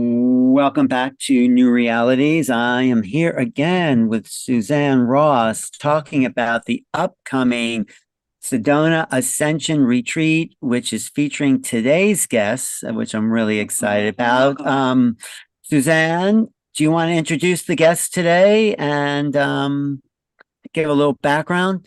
Welcome back to New Realities. I am here again with Suzanne Ross talking about the upcoming Sedona Ascension Retreat, which is featuring today's guests, which I'm really excited about. Suzanne, do you want to introduce the guests today and give a little background?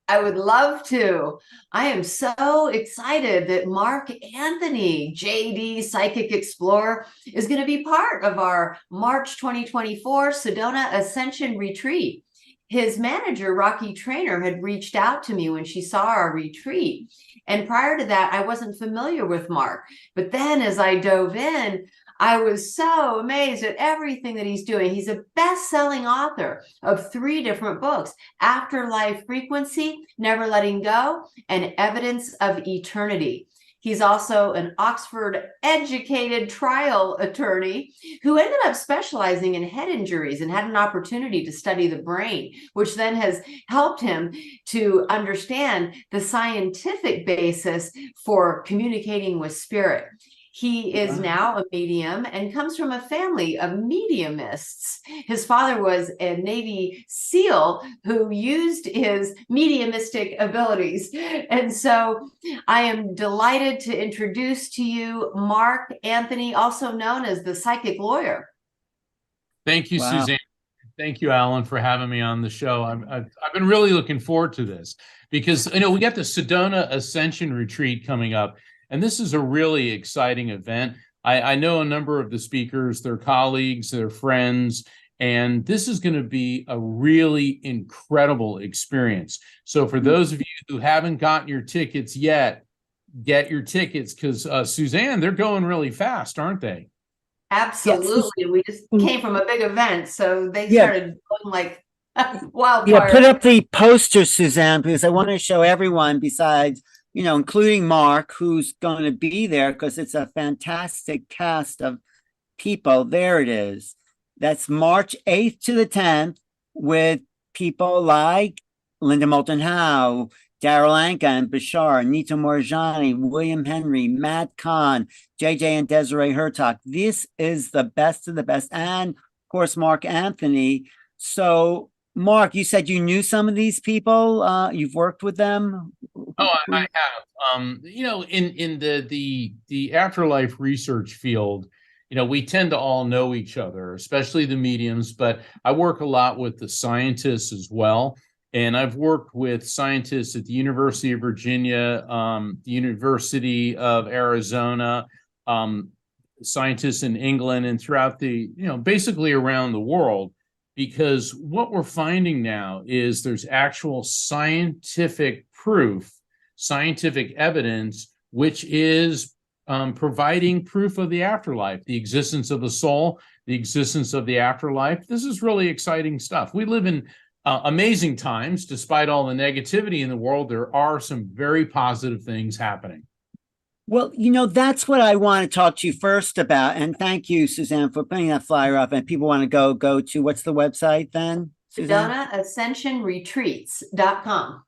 I would love to. I am so excited that Mark Anthony, JD Psychic Explorer, is going to be part of our March 2024 Sedona Ascension Retreat. His manager, Rocky Trainer, had reached out to me when she saw our retreat. And prior to that, I wasn't familiar with Mark. But then as I dove in, I was so amazed at everything that he's doing. He's a best-selling author of 3 different books: Afterlife Frequency, Never Letting Go, and Evidence of Eternity. He's also an Oxford-educated trial attorney who ended up specializing in head injuries and had an opportunity to study the brain, which then has helped him to understand the scientific basis for communicating with spirit. He is now a medium and comes from a family of mediumists. His father was a Navy SEAL who used his mediumistic abilities. And so I am delighted to introduce to you Mark Anthony, also known as the Psychic Lawyer. Thank you, Wow. Suzanne. Thank you, Alan, for having me on the show. I've been really looking forward to this because, we got the Sedona Ascension Retreat coming up. And this is a really exciting event. I know a number of the speakers, their colleagues, their friends, and this is going to be a really incredible experience. So for those of you who haven't gotten your tickets yet, get your tickets because, Suzanne, they're going really fast, aren't they? Absolutely. Yes. We just came from a big event, so they started going like wildfire. Yeah, put up the poster, Suzanne, because I want to show everyone besides including Mark, who's going to be there because it's a fantastic cast of people. There it is. That's March 8th to the 10th with people like Linda Moulton Howe, Darryl Anka and Bashar, Nita Morjani, William Henry, Matt Kahn, JJ and Desiree Hertog. This is the best of the best. And of course, Mark Anthony. So Mark, you said you knew some of these people. You've worked with them. Oh, I have. In the afterlife research field, we tend to all know each other, especially the mediums. But I work a lot with the scientists as well, and I've worked with scientists at the University of Virginia, the University of Arizona, scientists in England, and throughout the basically around the world. Because what we're finding now is there's actual scientific proof, scientific evidence, which is providing proof of the afterlife, the existence of the soul, the existence of the afterlife. This is really exciting stuff. We live in amazing times. Despite all the negativity in the world, there are some very positive things happening. Well, that's what I want to talk to you first about. And thank you, Suzanne, for putting that flyer up. And people want to go to what's the website then? SedonaAscensionRetreats.com.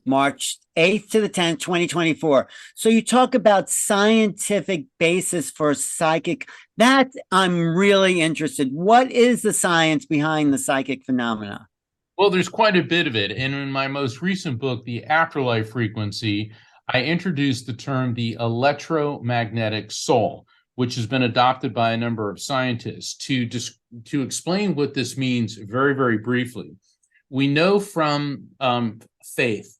March 8th to the 10th, 2024. So you talk about scientific basis for psychic. That I'm really interested. What is the science behind the psychic phenomena? Well, there's quite a bit of it. And in my most recent book, The Afterlife Frequency, I introduced the term the electromagnetic soul, which has been adopted by a number of scientists. To explain what this means very, very briefly, we know from faith,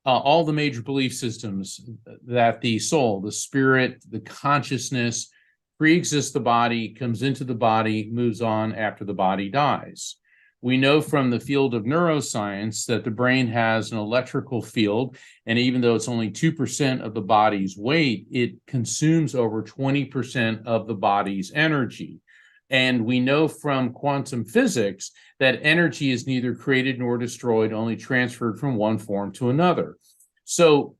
all the major belief systems, that the soul, the spirit, the consciousness pre-exists the body, comes into the body, moves on after the body dies. We know from the field of neuroscience that the brain has an electrical field, and even though it's only 2% of the body's weight, it consumes over 20% of the body's energy. And we know from quantum physics that energy is neither created nor destroyed, only transferred from one form to another. So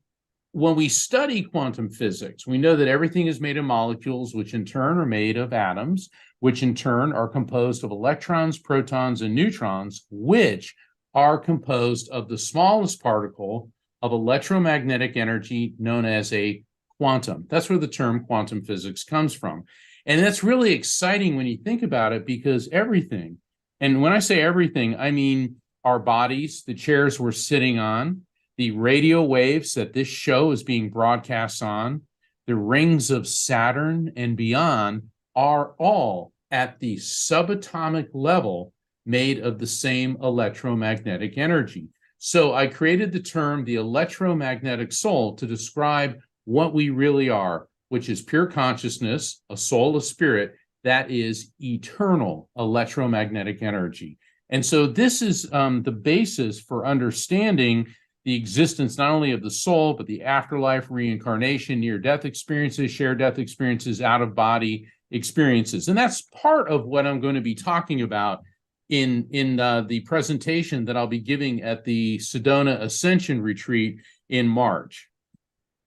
when we study quantum physics, we know that everything is made of molecules, which in turn are made of atoms, which in turn are composed of electrons, protons, and neutrons, which are composed of the smallest particle of electromagnetic energy known as a quantum. That's where the term quantum physics comes from. And that's really exciting when you think about it, because everything, and when I say everything, I mean our bodies, the chairs we're sitting on, the radio waves that this show is being broadcast on, the rings of Saturn and beyond are all at the subatomic level made of the same electromagnetic energy. So I created the term the electromagnetic soul to describe what we really are, which is pure consciousness, a soul, a spirit, that is eternal electromagnetic energy. And so this is the basis for understanding the existence not only of the soul, but the afterlife, reincarnation, near-death experiences, shared-death experiences, out-of-body experiences. And that's part of what I'm going to be talking about in the presentation that I'll be giving at the Sedona Ascension Retreat in March.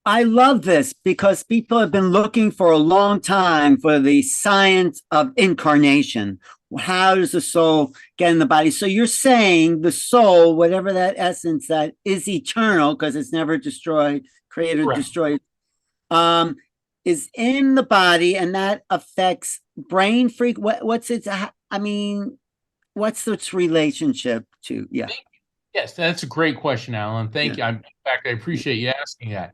I love this because people have been looking for a long time for the science of incarnation. How does the soul get in the body? So you're saying the soul, whatever that essence that is eternal, because it's never destroyed, created or destroyed, is in the body, and that affects brain freak. What's its? I mean, what's its relationship to? Yeah. Yes, that's a great question, Alan. Thank you. In fact, I appreciate you asking that.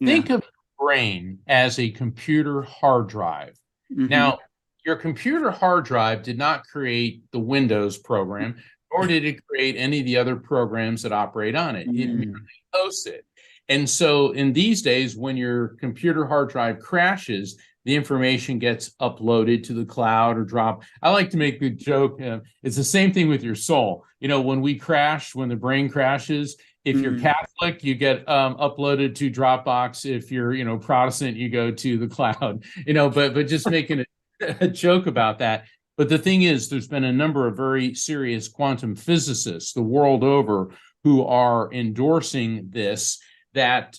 Think of the brain as a computer hard drive. Now, your computer hard drive did not create the Windows program, nor did it create any of the other programs that operate on it. It merely hosts it. And so in these days, when your computer hard drive crashes, the information gets uploaded to the cloud or drop. I like to make the joke, it's the same thing with your soul. You know, when we crash, when the brain crashes, if you're Catholic, you get uploaded to Dropbox. If you're, Protestant, you go to the cloud, but just making a joke about that. But the thing is, there's been a number of very serious quantum physicists the world over who are endorsing this, that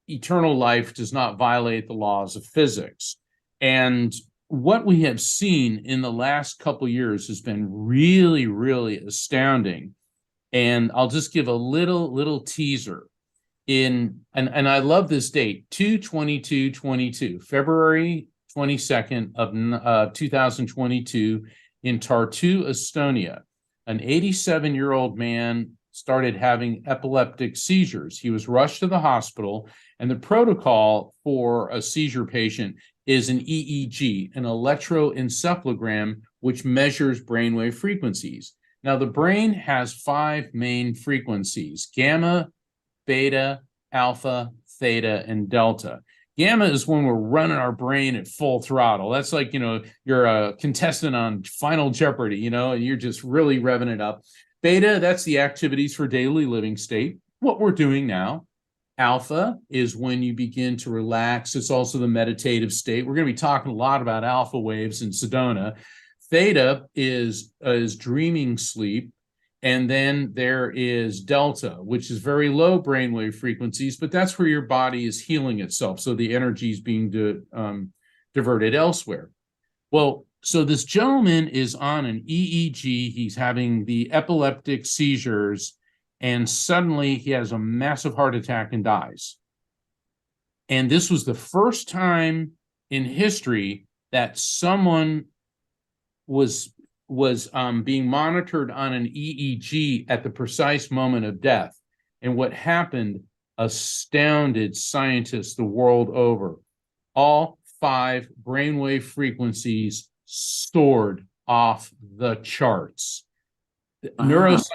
eternal life does not violate the laws of physics. And what we have seen in the last couple of years has been really, really astounding. And I'll just give a little teaser. And I love this date, 2/22/22, February 22nd of 2022 in Tartu, Estonia. An 87-year-old man started having epileptic seizures. He was rushed to the hospital, and the protocol for a seizure patient is an EEG, an electroencephalogram, which measures brainwave frequencies. Now, the brain has 5 main frequencies: gamma, beta, alpha, theta, and delta. Gamma is when we're running our brain at full throttle. That's like, you're a contestant on Final Jeopardy, and you're just really revving it up. Beta, that's the activities for daily living state, what we're doing now. Alpha is when you begin to relax. It's also the meditative state. We're going to be talking a lot about alpha waves in Sedona. Theta is dreaming sleep. And then there is delta, which is very low brainwave frequencies, but that's where your body is healing itself. So the energy is being diverted elsewhere. Well, so this gentleman is on an EEG. He's having the epileptic seizures, and suddenly he has a massive heart attack and dies. And this was the first time in history that someone was being monitored on an EEG at the precise moment of death. And what happened astounded scientists the world over. All 5 brainwave frequencies soared off the charts. Neuroscientists,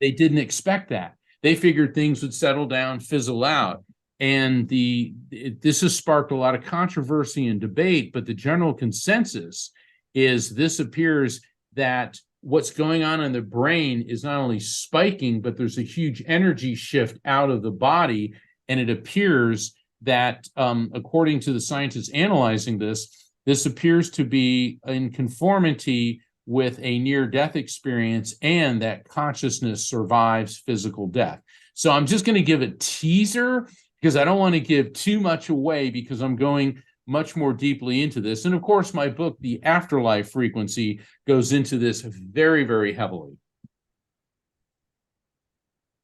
they didn't expect that. They figured things would settle down, fizzle out. And this has sparked a lot of controversy and debate, but the general consensus is this appears that what's going on in the brain is not only spiking, but there's a huge energy shift out of the body. And it appears that, according to the scientists analyzing this appears to be in conformity with a near-death experience, and that consciousness survives physical death. So I'm just going to give a teaser because I don't want to give too much away, because I'm going much more deeply into this. And of course, my book, The Afterlife Frequency, goes into this very, very heavily.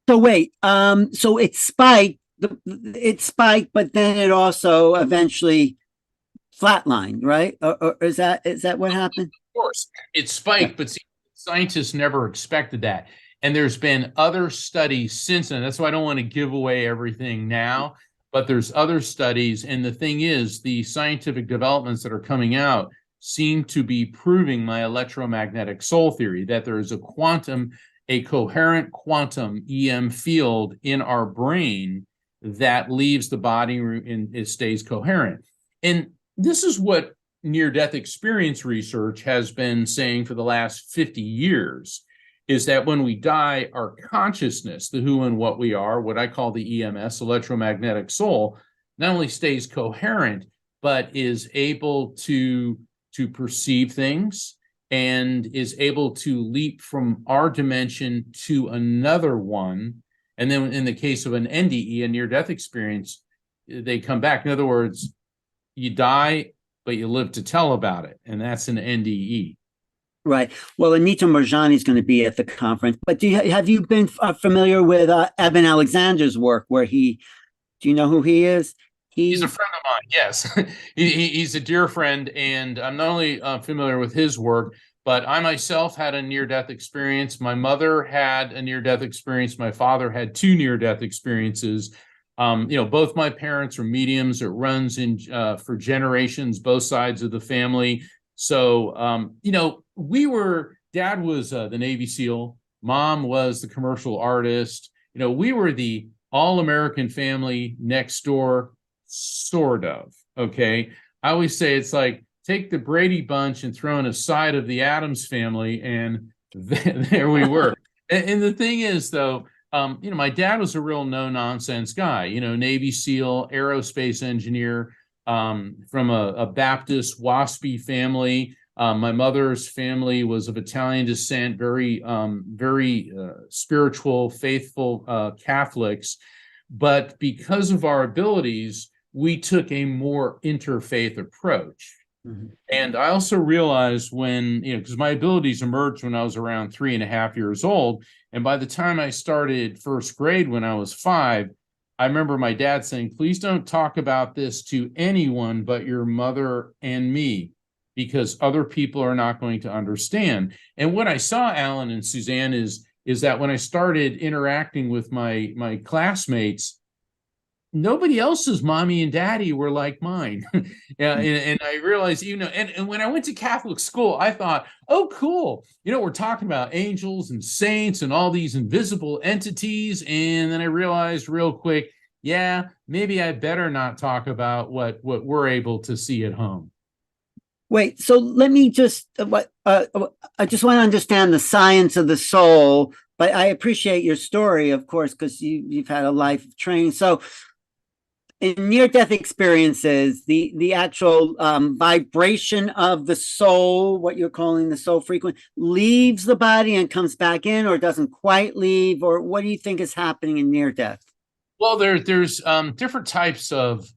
So wait, so it spiked, but then it also eventually flatline, right? Or is that what happened? Of course, it spiked, but see, scientists never expected that. And there's been other studies since then. That's why I don't want to give away everything now, but there's other studies. And the thing is, the scientific developments that are coming out seem to be proving my electromagnetic soul theory, that there is a coherent quantum EM field in our brain that leaves the body and it stays coherent. And this is what near-death experience research has been saying for the last 50 years, is that when we die, our consciousness, the who and what we are, what I call the EMS, electromagnetic soul, not only stays coherent, but is able to perceive things and is able to leap from our dimension to another one. And then in the case of an NDE, a near-death experience, they come back. In other words, you die, but you live to tell about it. And that's an NDE. Right. Well, Anita Moorjani is going to be at the conference. But have you been familiar with Eben Alexander's work? Do you know who he is? He's a friend of mine. Yes, he's a dear friend, and I'm not only familiar with his work, but I myself had a near-death experience. My mother had a near-death experience. My father had 2 near-death experiences. Both my parents are mediums. It runs in for generations, both sides of the family. So, Dad was the Navy SEAL. Mom was the commercial artist. We were the all-American family next door, sort of. Okay. I always say it's like take the Brady Bunch and throw in a side of the Addams family, and there we were. And the thing is, though, my dad was a real no-nonsense guy, Navy SEAL, aerospace engineer, from a Baptist WASPy family. My mother's family was of Italian descent, very spiritual, faithful Catholics. But because of our abilities, we took a more interfaith approach. Mm-hmm. And I also realized when, because my abilities emerged when I was around 3.5 years old. And by the time I started first grade when I was 5, I remember my dad saying, please don't talk about this to anyone but your mother and me, because other people are not going to understand. And what I saw, Alan and Suzanne, is that when I started interacting with my classmates, nobody else's mommy and daddy were like mine. and I realized, and when I went to Catholic school, I thought, oh, cool. We're talking about angels and saints and all these invisible entities. And then I realized real quick, yeah, maybe I better not talk about what we're able to see at home. Wait, so let me just, I just want to understand the science of the soul, but I appreciate your story, of course, because you've had a life of training. So in near-death experiences, the actual vibration of the soul, what you're calling the soul frequency, leaves the body and comes back in, or doesn't quite leave, or what do you think is happening in near-death? Well, there's different types of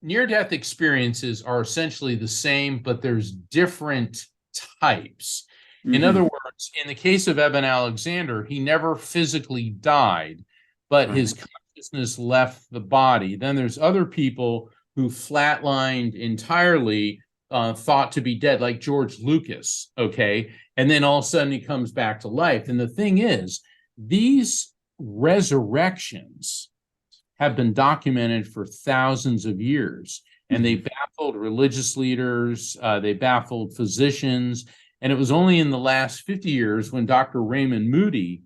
near-death experiences are essentially the same, but there's different types. Mm-hmm. In other words, in the case of Eben Alexander, he never physically died, but his consciousness left the body. Then there's other people who flatlined entirely, thought to be dead, like George Lucas, okay? And then all of a sudden he comes back to life. And the thing is, these resurrections have been documented for thousands of years, and they baffled religious leaders, they baffled physicians, and it was only in the last 50 years when Dr. Raymond Moody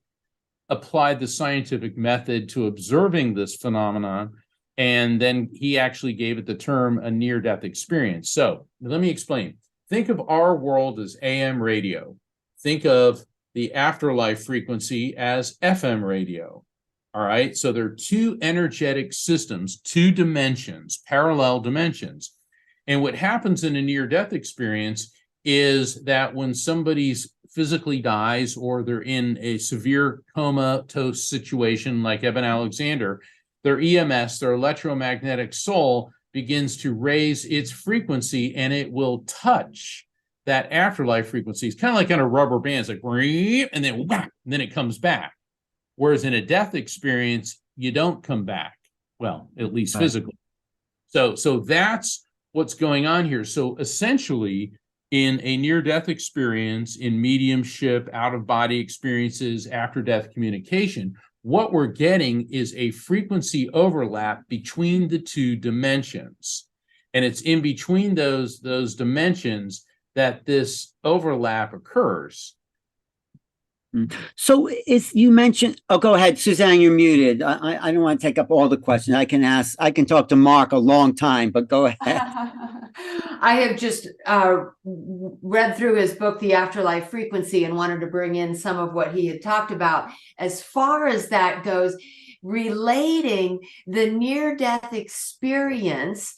applied the scientific method to observing this phenomenon, and then he actually gave it the term a near-death experience. So let me explain. Think of our world as AM radio. Think of the afterlife frequency as FM radio. All right, so there are 2 energetic systems, 2 dimensions, parallel dimensions. And what happens in a near-death experience is that when somebody physically dies or they're in a severe comatose situation like Eben Alexander, their EMS, their electromagnetic soul, begins to raise its frequency, and it will touch that afterlife frequency. It's kind of like on a rubber band. It's like, and then whack, and then it comes back. Whereas in a death experience, you don't come back. Well, at least physically. So that's what's going on here. So essentially, in a near-death experience, in mediumship, out-of-body experiences, after-death communication, what we're getting is a frequency overlap between the two dimensions. And it's in between those dimensions that this overlap occurs. So you mentioned, oh, go ahead, Suzanne, you're muted. I don't want to take up all the questions. I can talk to Mark a long time, but go ahead. I have just read through his book, The Afterlife Frequency, and wanted to bring in some of what he had talked about. As far as that goes, relating the near-death experience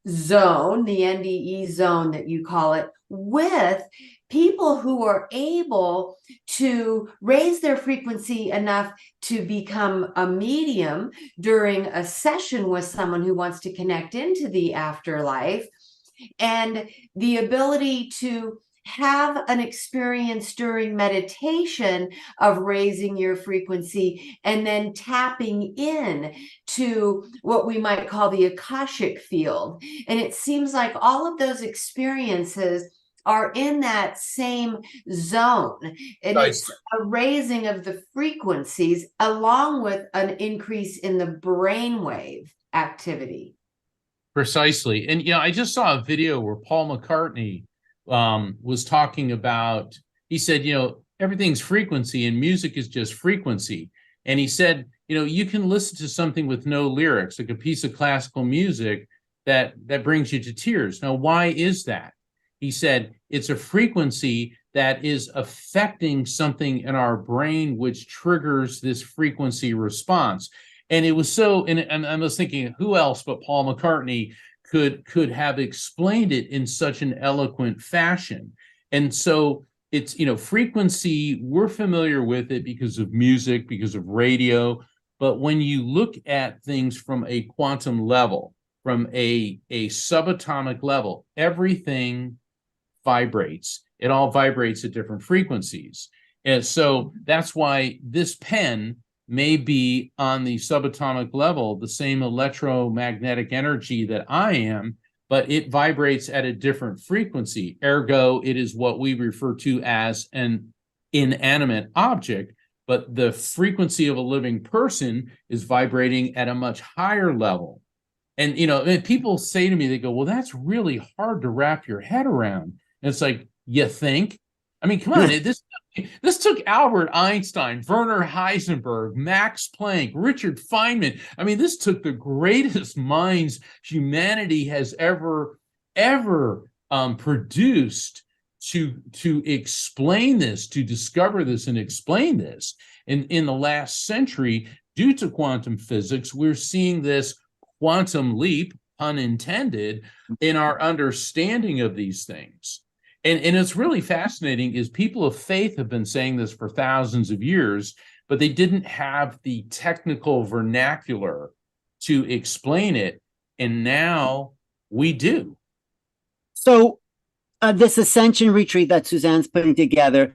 zone, the NDE zone that you call it, with people who are able to raise their frequency enough to become a medium during a session with someone who wants to connect into the afterlife, and the ability to have an experience during meditation of raising your frequency and then tapping in to what we might call the Akashic field. And it seems like all of those experiences are in that same zone. And it's a raising of the frequencies along with an increase in the brainwave activity. Precisely. And, I just saw a video where Paul McCartney was talking about, he said, everything's frequency and music is just frequency. And he said, you can listen to something with no lyrics, like a piece of classical music that brings you to tears. Now, why is that? He said, it's a frequency that is affecting something in our brain, which triggers this frequency response. And it was so, and I was thinking, who else but Paul McCartney could have explained it in such an eloquent fashion? And so it's, frequency, we're familiar with it because of music, because of radio. But when you look at things from a quantum level, from a subatomic level, everything vibrates. It all vibrates at different frequencies. And so that's why this pen may be on the subatomic level, the same electromagnetic energy that I am, but it vibrates at a different frequency. Ergo, it is what we refer to as an inanimate object, but the frequency of a living person is vibrating at a much higher level. And, people say to me, they go, well, that's really hard to wrap your head around. And it's like, you think? I mean, come on, this took Albert Einstein, Werner Heisenberg, Max Planck, Richard Feynman. I mean, this took the greatest minds humanity has ever produced to explain this, to discover this and explain this. And in the last century, due to quantum physics, we're seeing this quantum leap, pun intended, in our understanding of these things. And it's really fascinating is people of faith have been saying this for thousands of years, but they didn't have the technical vernacular to explain it. And now we do. So this Ascension Retreat that Suzanne's putting together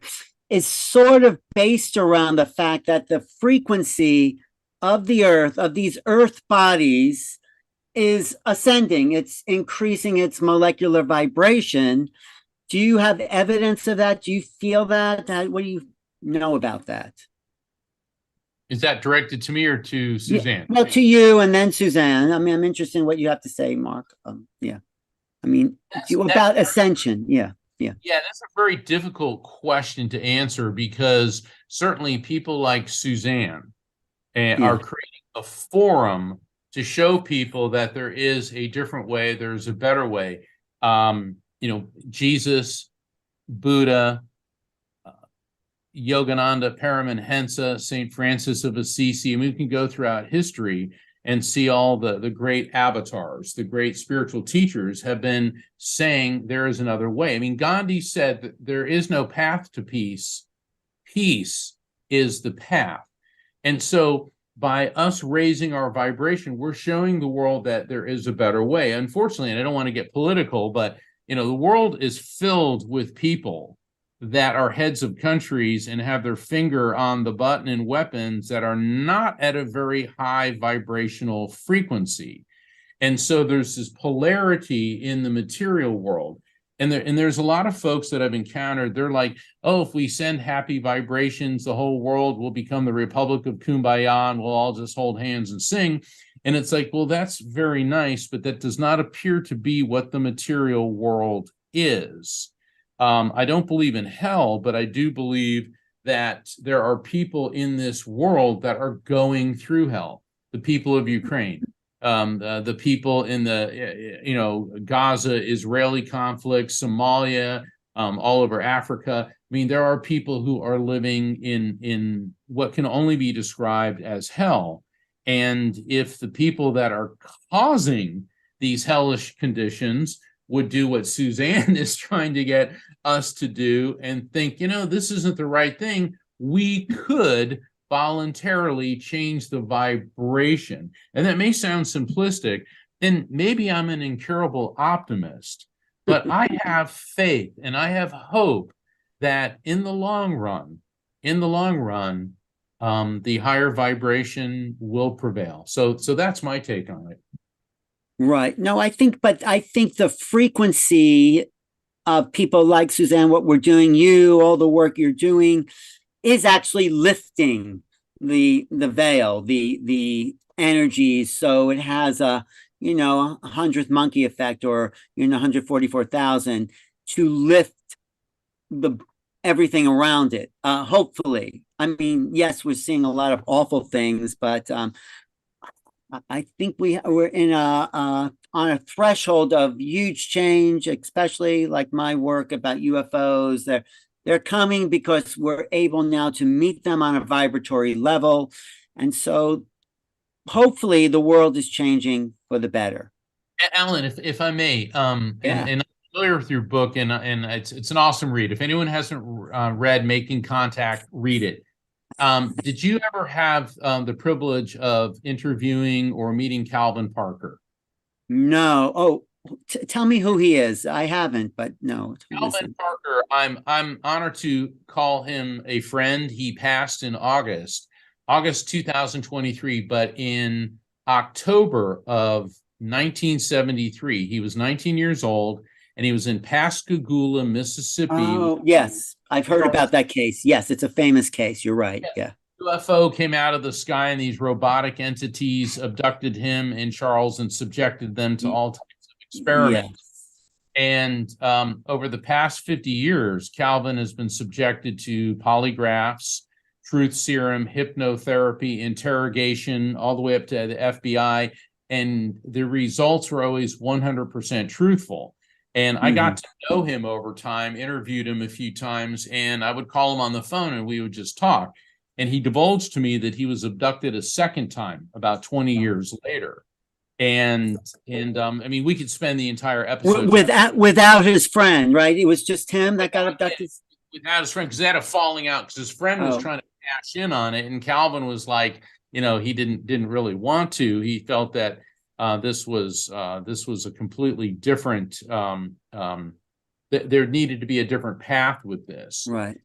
is sort of based around the fact that the frequency of the earth, of these earth bodies, is ascending. It's increasing its molecular vibration. Do you have evidence of that? Do you feel that? What do you know about that? Is that directed to me or to Suzanne? Yeah, well, to you and then Suzanne. I mean, I'm interested in what you have to say, Mark. Yeah. I mean, about ascension. Yeah. Yeah, that's a very difficult question to answer because certainly people like Suzanne are creating a forum to show people that there is a different way, there's a better way. Jesus, Buddha, Yogananda, Paramahansa, St. Francis of Assisi, and we can go throughout history and see all the great avatars, the great spiritual teachers have been saying there is another way. I mean, Gandhi said that there is no path to peace. Peace is the path. And so by us raising our vibration, we're showing the world that there is a better way. Unfortunately, and I don't want to get political, but the world is filled with people that are heads of countries and have their finger on the button and weapons that are not at a very high vibrational frequency. And so there's this polarity in the material world. And there's a lot of folks that I've encountered. They're like, oh, if we send happy vibrations, the whole world will become the Republic of Kumbaya, and we'll all just hold hands and sing. And it's like, well, that's very nice, but that does not appear to be what the material world is. I don't believe in hell, but I do believe that there are people in this world that are going through hell. The people of Ukraine, the people in the Gaza-Israeli conflict, Somalia, all over Africa. I mean, there are people who are living in what can only be described as hell. And if the people that are causing these hellish conditions would do what Suzanne is trying to get us to do and think, this isn't the right thing, we could voluntarily change the vibration. And that may sound simplistic, and maybe I'm an incurable optimist, but I have faith and I have hope that in the long run, the higher vibration will prevail. So that's my take on it. Right. No, I think the frequency of people like Suzanne, what we're doing, all the work you're doing, is actually lifting the veil, the energies. So it has a 100th monkey effect, or 144,000 to lift everything around it. Hopefully, I mean, yes, we're seeing a lot of awful things, but I think we're in on a threshold of huge change, especially like my work about UFOs. They're coming because we're able now to meet them on a vibratory level. And so hopefully the world is changing for the better. Alan, if I may, and I'm familiar with your book, and it's an awesome read. If anyone hasn't read Making Contact, read it. Did you ever have the privilege of interviewing or meeting Calvin Parker? No. Oh, tell me who he is. I haven't, but no. Calvin Parker, I'm honored to call him a friend. He passed in August 2023, but in October of 1973, he was 19 years old, and he was in Pascagoula, Mississippi. Oh, yes. I've heard about that case. Yes, it's a famous case. You're right. Yeah. UFO came out of the sky, and these robotic entities abducted him and Charles and subjected them to all types of experiments. Yes. And over the past 50 years, Calvin has been subjected to polygraphs, truth serum, hypnotherapy, interrogation, all the way up to the FBI. And the results were always 100% truthful. And I got to know him over time, interviewed him a few times, and I would call him on the phone and we would just talk. And he divulged to me that he was abducted a second time about 20 years later. And I mean, we could spend the entire episode without his friend, right? It was just him that got abducted. Without his friend, because they had a falling out, because his friend was trying to cash in on it, and Calvin was like, he didn't really want to. He felt that this was a completely different. There needed to be a different path with this, right?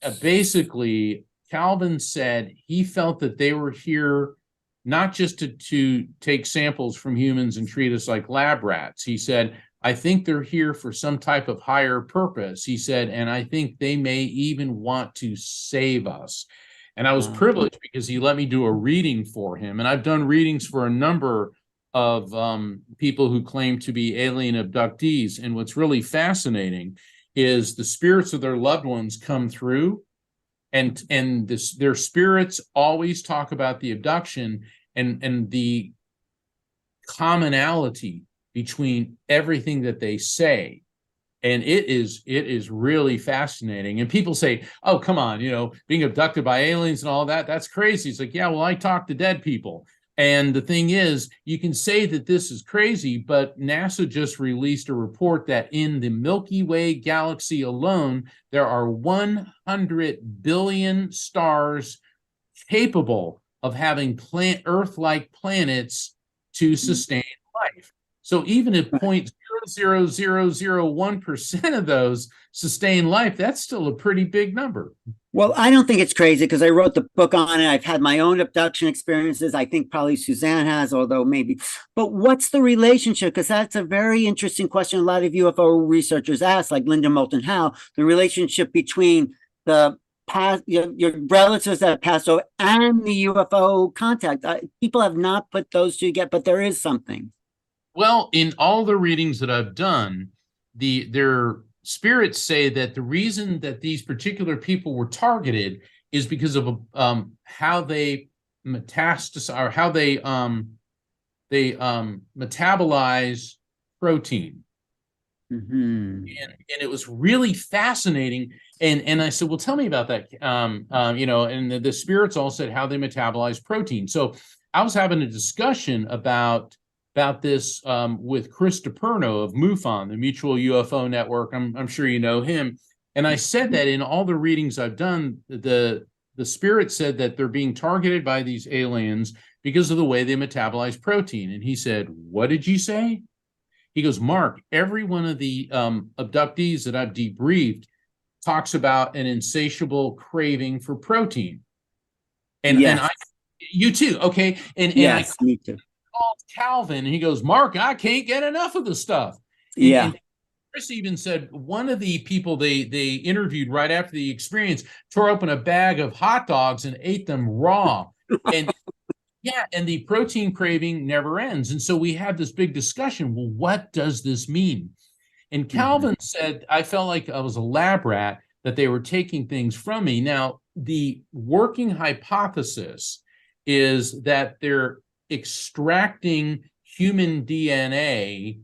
And basically, Calvin said he felt that they were here not just to take samples from humans and treat us like lab rats. He said, I think they're here for some type of higher purpose. He said, and I think they may even want to save us. And I was privileged because he let me do a reading for him. And I've done readings for a number of people who claim to be alien abductees. And what's really fascinating is the spirits of their loved ones come through, and their spirits always talk about the abduction and the commonality between everything that they say. And it is really fascinating. And people say, oh, come on, being abducted by aliens and all that, that's crazy. It's like, yeah, well, I talk to dead people. And the thing is, you can say that this is crazy, but NASA just released a report that in the Milky Way galaxy alone, there are 100 billion stars capable of having Earth-like planets to sustain life. So even if 0.00001% of those sustain life. That's still a pretty big number. Well, I don't think it's crazy because I wrote the book on it. I've had my own abduction experiences. I think probably Suzanne has, although maybe. But what's the relationship? Because that's a very interesting question a lot of UFO researchers ask, like Linda Moulton Howe, the relationship between the past, your relatives that have passed over and the UFO contact. People have not put those two together, but there is something. Well, in all the readings that I've done, their spirits say that the reason that these particular people were targeted is because of how they metastasize, or how they metabolize protein. Mm-hmm. And it was really fascinating. And I said, well, tell me about that. And the spirits all said how they metabolize protein. So I was having a discussion about this with Chris DiPerno of MUFON, the Mutual UFO Network. I'm sure you know him. And I said that in all the readings I've done, the spirit said that they're being targeted by these aliens because of the way they metabolize protein. And he said, what did you say? He goes, Mark, every one of the abductees that I've debriefed talks about an insatiable craving for protein. And, yes. and you too, okay? And yes, me too. Called Calvin, and he goes, Mark, I can't get enough of the stuff. And Chris even said one of the people they interviewed right after the experience tore open a bag of hot dogs and ate them raw. And and the protein craving never ends. And so we had this big discussion. Well, what does this mean? And Calvin said, I felt like I was a lab rat, that they were taking things from me. Now, the working hypothesis is that they're extracting human DNA,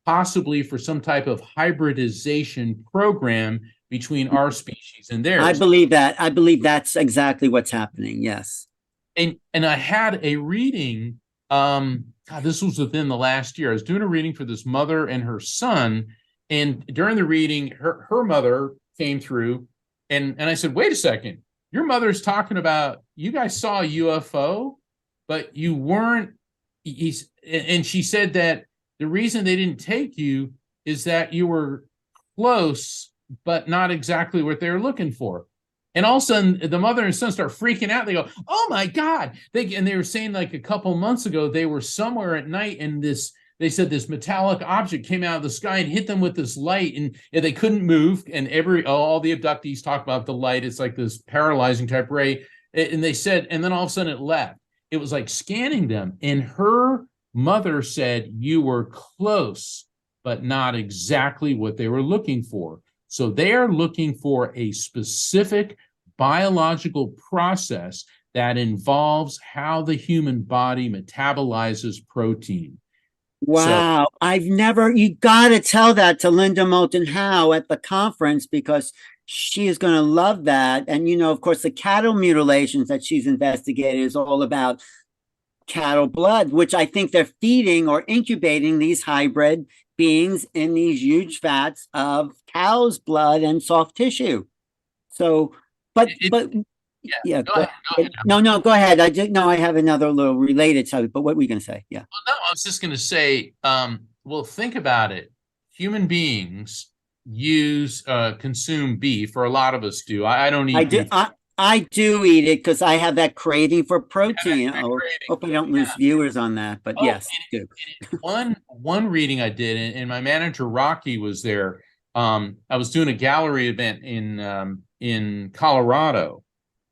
possibly for some type of hybridization program between our species and theirs. I believe that. I believe that's exactly what's happening. Yes. And I had a reading, this was within the last year. I was doing a reading for this mother and her son. And during the reading, her mother came through and I said, wait a second, your mother's talking about, you guys saw a UFO, but you weren't. And she said that the reason they didn't take you is that you were close, but not exactly what they were looking for. And all of a sudden, the mother and son start freaking out. They go, oh my God. They were saying like a couple months ago, they were somewhere at night and they said this metallic object came out of the sky and hit them with this light and they couldn't move. And all the abductees talk about the light. It's like this paralyzing type ray. And they said, and then all of a sudden it left. It was like scanning them. And her mother said, you were close, but not exactly what they were looking for. So they are looking for a specific biological process that involves how the human body metabolizes protein. Wow. You got to tell that to Linda Moulton Howe at the conference because she is going to love that. And, of course, the cattle mutilations that she's investigated is all about cattle blood, which I think they're feeding or incubating these hybrid beings in these huge vats of cow's blood and soft tissue. So, go ahead. No, go ahead. I have another little related subject, but what were you going to say? Yeah. Well, no, I was just going to say, well, think about it. Human beings consume beef, or a lot of us do. I don't eat beef. I do eat it because I have that craving for protein. I hope I don't lose viewers on that, but yes. One reading I did, and my manager Rocky was there. I was doing a gallery event in Colorado,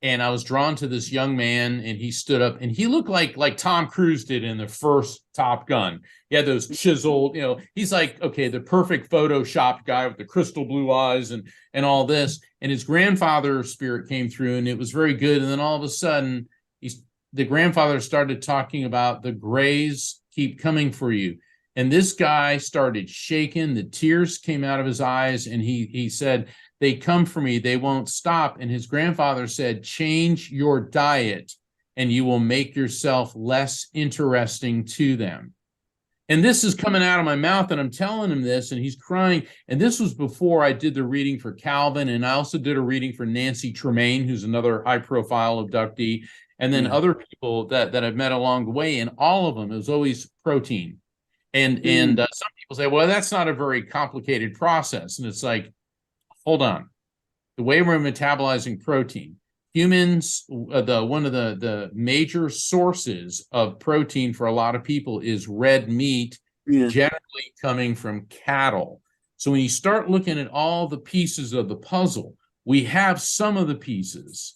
and I was drawn to this young man, and he stood up, and he looked like Tom Cruise did in the first Top Gun. He had those chiseled, he's like, okay, the perfect Photoshop guy with the crystal blue eyes and all this. And his grandfather's spirit came through, and it was very good. And then all of a sudden, the grandfather started talking about the grays keep coming for you. And this guy started shaking. The tears came out of his eyes, and he said, they come for me. They won't stop. And his grandfather said, change your diet, and you will make yourself less interesting to them. And this is coming out of my mouth, and I'm telling him this, and he's crying. And this was before I did the reading for Calvin, and I also did a reading for Nancy Tremaine, who's another high-profile abductee, and then other people that I've met along the way. And all of them, it was always protein. And some people say, well, that's not a very complicated process. And it's like, hold on. The way we're metabolizing protein, humans, one of the major sources of protein for a lot of people is red meat, generally coming from cattle. So when you start looking at all the pieces of the puzzle, we have some of the pieces.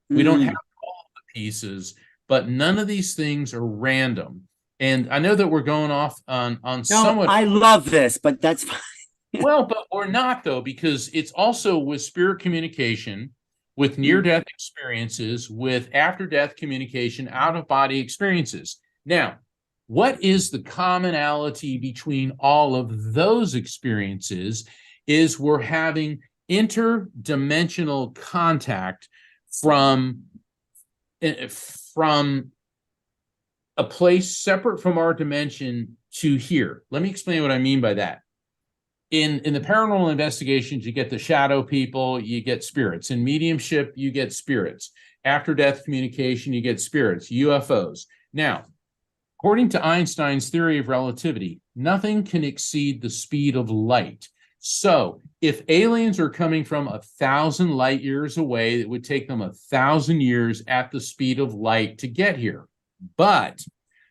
We don't have all the pieces, but none of these things are random. And I know that we're going off on somewhat. I love this, but that's fine. Well, but we're not, though, because it's also with spirit communication, with near-death experiences, with after-death communication, out-of-body experiences. Now, what is the commonality between all of those experiences is we're having interdimensional contact from a place separate from our dimension to here. Let me explain what I mean by that. In the paranormal investigations, you get the shadow people, you get spirits. In mediumship, you get spirits. After death communication, you get spirits, UFOs. Now, according to Einstein's theory of relativity, nothing can exceed the speed of light. So if aliens are coming from 1,000 light years away, it would take them 1,000 years at the speed of light to get here. But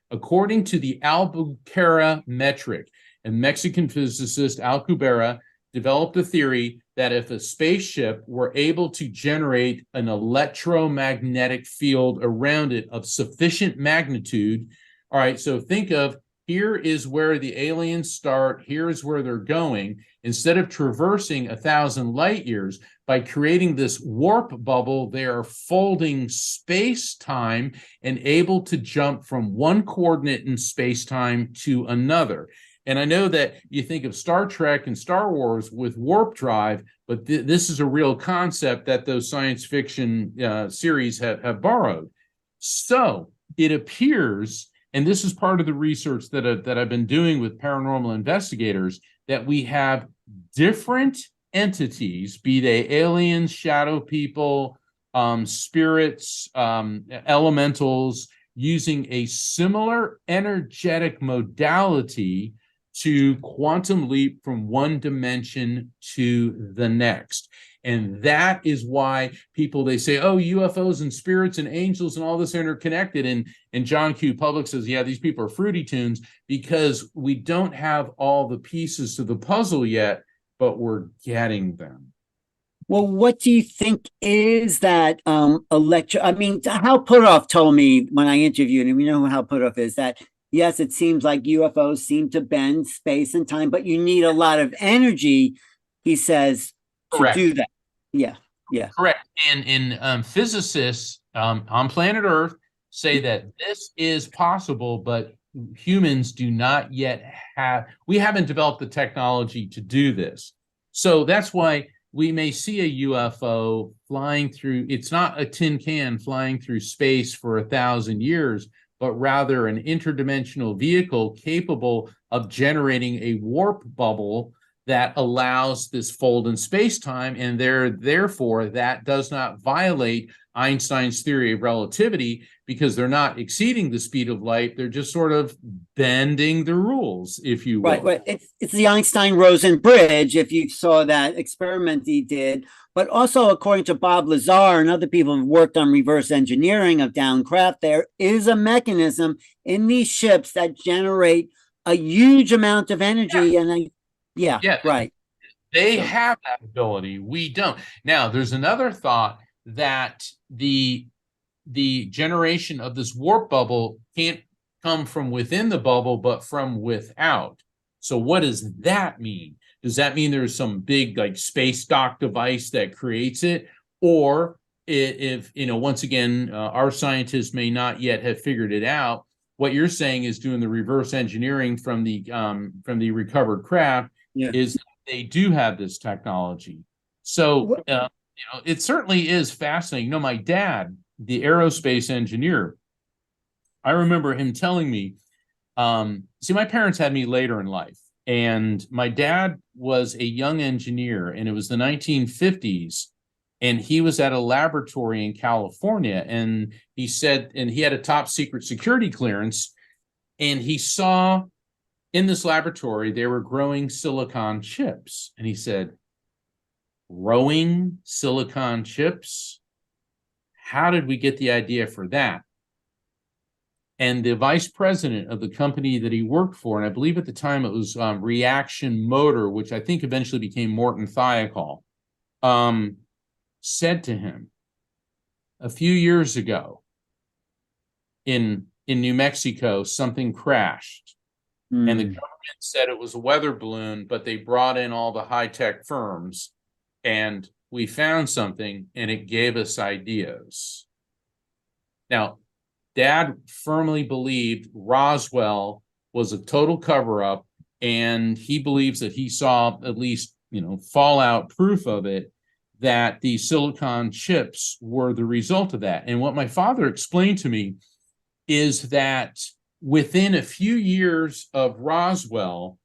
according to the Albuquerque metric, a Mexican physicist, Alcubera, developed a theory that if a spaceship were able to generate an electromagnetic field around it of sufficient magnitude, all right, so think of here is where the aliens start, here is where they're going. Instead of traversing 1,000 light years, by creating this warp bubble, they are folding space-time and able to jump from one coordinate in space-time to another. And I know that you think of Star Trek and Star Wars with warp drive, but this is a real concept that those science fiction series have borrowed. So it appears, and this is part of the research that I've been doing with paranormal investigators, that we have different entities, be they aliens, shadow people, spirits, elementals, using a similar energetic modality to quantum leap from one dimension to the next. And that is why people, they say, oh, UFOs and spirits and angels and all this interconnected. And John Q. Public says, yeah, these people are Fruity Tunes, because we don't have all the pieces to the puzzle yet, but we're getting them. Well, what do you think is that I mean, Hal Puthoff told me when I interviewed him, you know who Hal Puthoff is, that yes, it seems like UFOs seem to bend space and time, but you need a lot of energy, he says, to do that. Yeah. Correct. And physicists on planet Earth say that this is possible, but humans do not yet we haven't developed the technology to do this. So that's why we may see a UFO flying through, it's not a tin can flying through space for 1,000 years, but rather an interdimensional vehicle capable of generating a warp bubble that allows this fold in space-time, and therefore that does not violate Einstein's theory of relativity, because they're not exceeding the speed of light, they're just sort of bending the rules, if you will. Right. It's the Einstein-Rosen bridge, if you saw that experiment he did. But also, according to Bob Lazar and other people who've worked on reverse engineering of downcraft, there is a mechanism in these ships that generate a huge amount of energy. And right. They have that ability. We don't. Now, there's another thought that the generation of this warp bubble can't come from within the bubble, but from without. So what does that mean? Does that mean there's some big like space dock device that creates it? Or if once again, our scientists may not yet have figured it out, what you're saying is doing the reverse engineering from the recovered craft is they do have this technology. So it certainly is fascinating. My dad, the aerospace engineer, I remember him telling me, see, my parents had me later in life, and my dad was a young engineer, and it was the 1950s, and he was at a laboratory in California, and he said, and he had a top secret security clearance, and he saw in this laboratory, they were growing silicon chips. And he said, growing silicon chips? How did we get the idea for that? And the vice president of the company that he worked for, and I believe at the time it was Reaction Motor, which I think eventually became Morton Thiokol, said to him a few years ago in New Mexico, something crashed. And the government said it was a weather balloon, but they brought in all the high-tech firms, and we found something, and it gave us ideas. Now, Dad firmly believed Roswell was a total cover-up, and he believes that he saw at least, fallout proof of it, that the silicon chips were the result of that. And what my father explained to me is that within a few years of Roswell,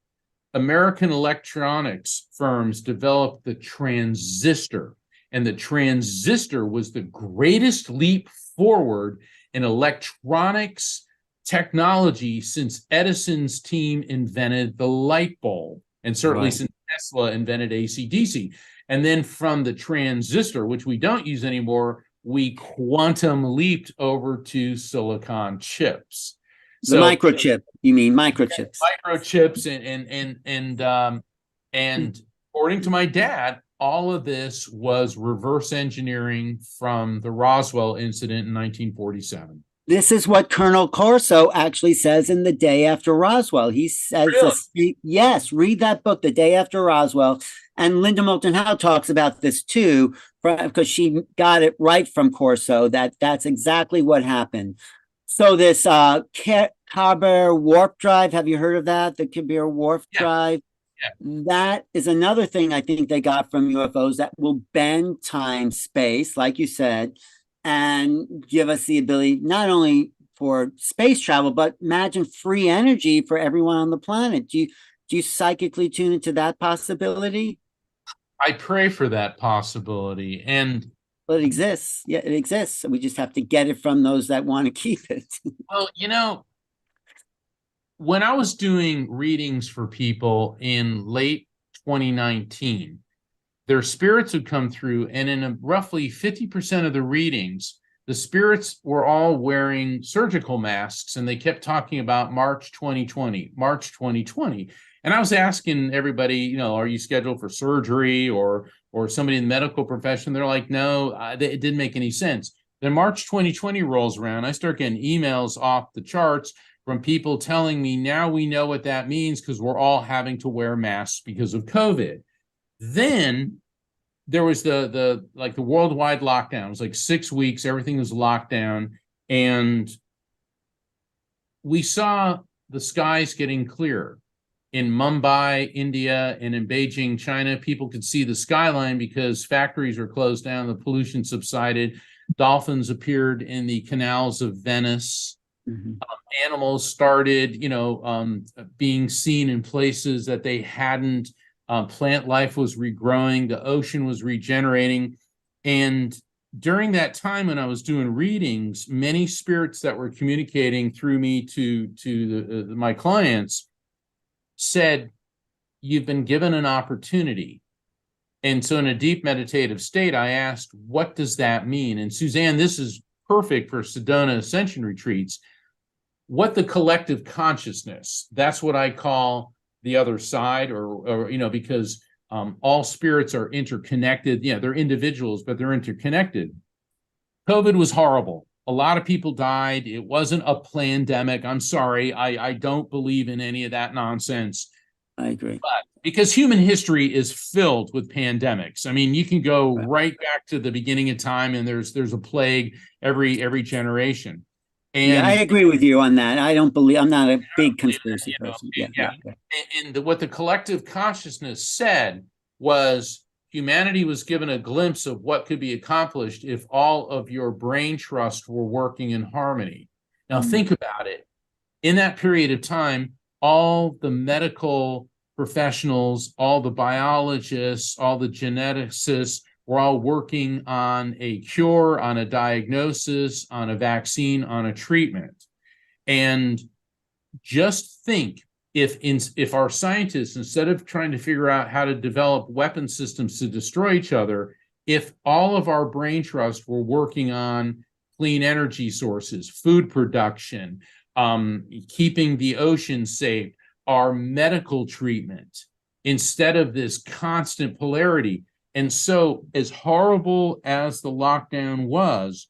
American electronics firms developed the transistor, and the transistor was the greatest leap forward in electronics technology since Edison's team invented the light bulb, and certainly since Tesla invented AC/DC. And then from the transistor, which we don't use anymore, we quantum leaped over to silicon chips. The microchip, you mean microchips? Microchips, and according to my dad, all of this was reverse engineering from the Roswell incident in 1947. This is what Colonel Corso actually says in The Day After Roswell. He says, Really? yes, read that book, The Day After Roswell. And Linda Moulton Howe talks about this too, because she got it right from Corso, that's exactly what happened. So this COVR warp drive, have you heard of that? The COVR warp drive? Yeah. That is another thing I think they got from UFOs that will bend time, space, like you said, and give us the ability not only for space travel, but imagine free energy for everyone on the planet. Do you psychically tune into that possibility? I pray for that possibility. Well, it exists. Yeah, it exists. We just have to get it from those that want to keep it. Well, when I was doing readings for people in late 2019, their spirits would come through, and in roughly 50% of the readings, the spirits were all wearing surgical masks, and they kept talking about March 2020, March 2020. And I was asking everybody, are you scheduled for surgery or somebody in the medical profession? They're like, no, it didn't make any sense. Then March 2020 rolls around. I start getting emails off the charts from people telling me, now we know what that means because we're all having to wear masks because of COVID. Then there was the worldwide lockdown. It was like 6 weeks. Everything was locked down. And we saw the skies getting clearer. In Mumbai, India, and in Beijing, China, people could see the skyline because factories were closed down, the pollution subsided, dolphins appeared in the canals of Venice, animals started, being seen in places that they hadn't, plant life was regrowing, the ocean was regenerating. And during that time when I was doing readings, many spirits that were communicating through me to my clients said, you've been given an opportunity. And so in a deep meditative state, I asked, what does that mean? And Suzanne, this is perfect for Sedona Ascension Retreats. What the collective consciousness, that's what I call the other side, or because all spirits are interconnected. Yeah, they're individuals, but they're interconnected. COVID was horrible. A lot of people died. It wasn't a pandemic. I'm sorry. I don't believe in any of that nonsense. I agree. But because human history is filled with pandemics. I mean, you can go right back to the beginning of time, and there's a plague every generation. And yeah, I agree with you on that. I'm not a big conspiracy person. Yeah. And what the collective consciousness said was, humanity was given a glimpse of what could be accomplished if all of your brain trust were working in harmony. Now, think about it. In that period of time, all the medical professionals, all the biologists, all the geneticists were all working on a cure, on a diagnosis, on a vaccine, on a treatment. And just think if our scientists, instead of trying to figure out how to develop weapon systems to destroy each other, if all of our brain trust were working on clean energy sources, food production, keeping the ocean safe, our medical treatment, instead of this constant polarity. And so, as horrible as the lockdown was,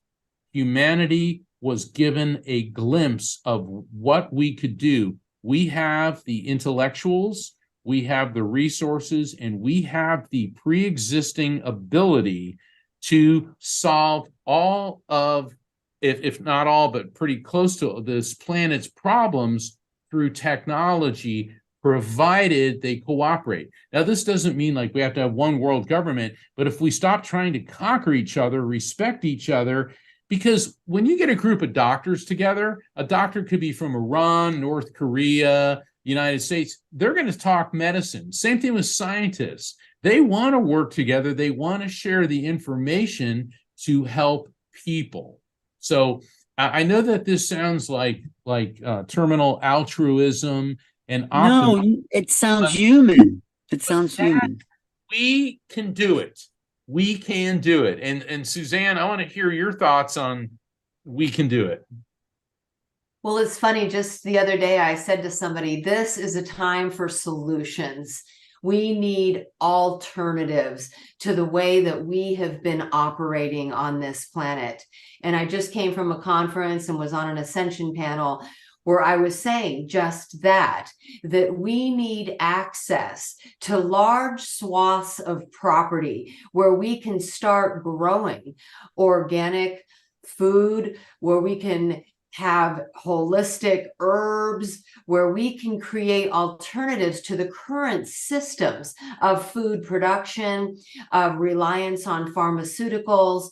humanity was given a glimpse of what we could do. We have the intellectuals, we have the resources, and we have the pre-existing ability to solve all of, if not all, but pretty close to this planet's problems through technology, provided they cooperate. Now, this doesn't mean like we have to have one world government, but if we stop trying to conquer each other, respect each other, because when you get a group of doctors together, a doctor could be from Iran, North Korea, United States, they're going to talk medicine. Same thing with scientists. They want to work together. They want to share the information to help people. So I know that this sounds like terminal altruism and optimism. No, it sounds human. It sounds human. We can do it. We can do it. And Suzanne, I want to hear your thoughts on we can do it. Well, it's funny. Just the other day, I said to somebody, this is a time for solutions. We need alternatives to the way that we have been operating on this planet. And I just came from a conference and was on an Ascension panel where I was saying just that we need access to large swaths of property where we can start growing organic food, where we can have holistic herbs, where we can create alternatives to the current systems of food production, of reliance on pharmaceuticals.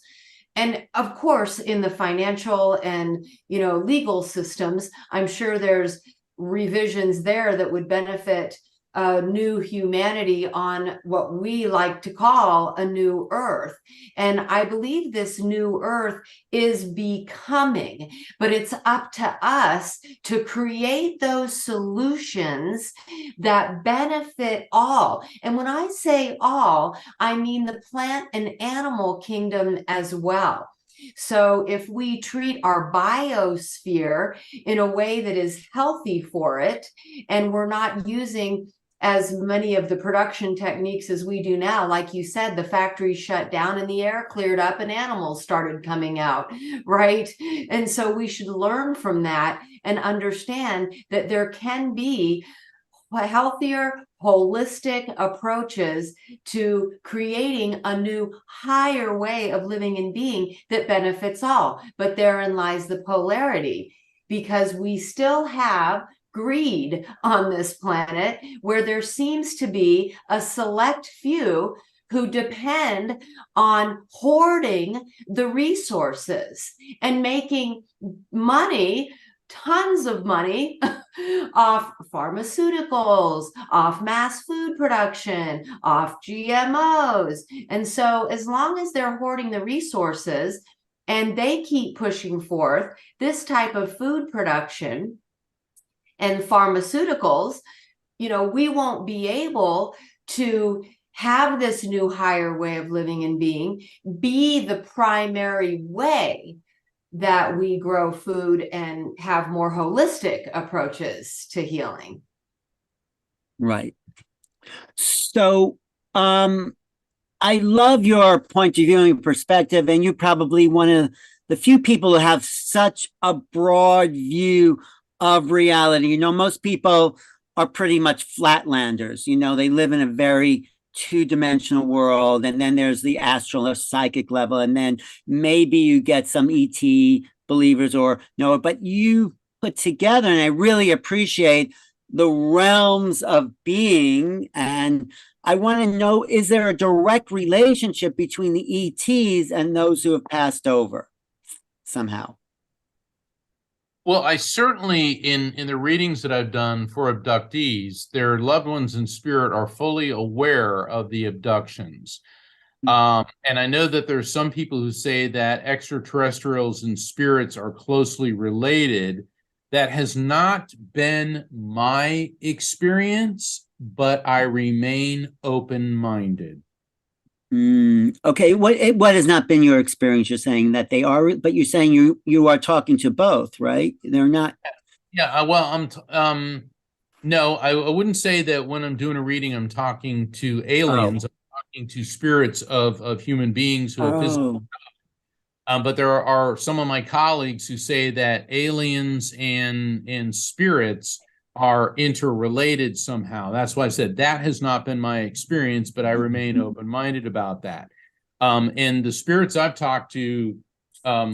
And of course, in the financial and, legal systems, I'm sure there's revisions there that would benefit a new humanity on what we like to call a new earth. And I believe this new earth is becoming, but it's up to us to create those solutions that benefit all. And when I say all, I mean the plant and animal kingdom as well. So if we treat our biosphere in a way that is healthy for it, and we're not using as many of the production techniques as we do now, like you said, the factory shut down and the air cleared up and animals started coming out, right? And so we should learn from that and understand that there can be healthier, holistic approaches to creating a new higher way of living and being that benefits all. But therein lies the polarity, because we still have greed on this planet, where there seems to be a select few who depend on hoarding the resources and making money, tons of money, off pharmaceuticals, off mass food production, off GMOs. And so as long as they're hoarding the resources and they keep pushing forth this type of food production and pharmaceuticals, we won't be able to have this new higher way of living and being be the primary way that we grow food and have more holistic approaches to healing. Right. So, I love your point of view and perspective, and you're probably one of the few people who have such a broad view of reality. Most people are pretty much flatlanders. They live in a very two-dimensional world, and then there's the astral or psychic level, and then maybe you get some ET believers or no, but you put together, and I really appreciate the realms of being. And I want to know, is there a direct relationship between the ETs and those who have passed over somehow? Well, I certainly, in the readings that I've done for abductees, their loved ones in spirit are fully aware of the abductions. And I know that there's some people who say that extraterrestrials and spirits are closely related. That has not been my experience, but I remain open-minded. Okay, what has not been your experience? You're saying that they are, but you're saying you are talking to both, right? They're not. Yeah, well, no, I wouldn't say that when I'm doing a reading, I'm talking to aliens. I'm talking to spirits of human beings who have physical. But there are some of my colleagues who say that aliens and spirits are interrelated somehow. That's why I said that has not been my experience, but I remain open-minded about that. And the spirits I've talked to,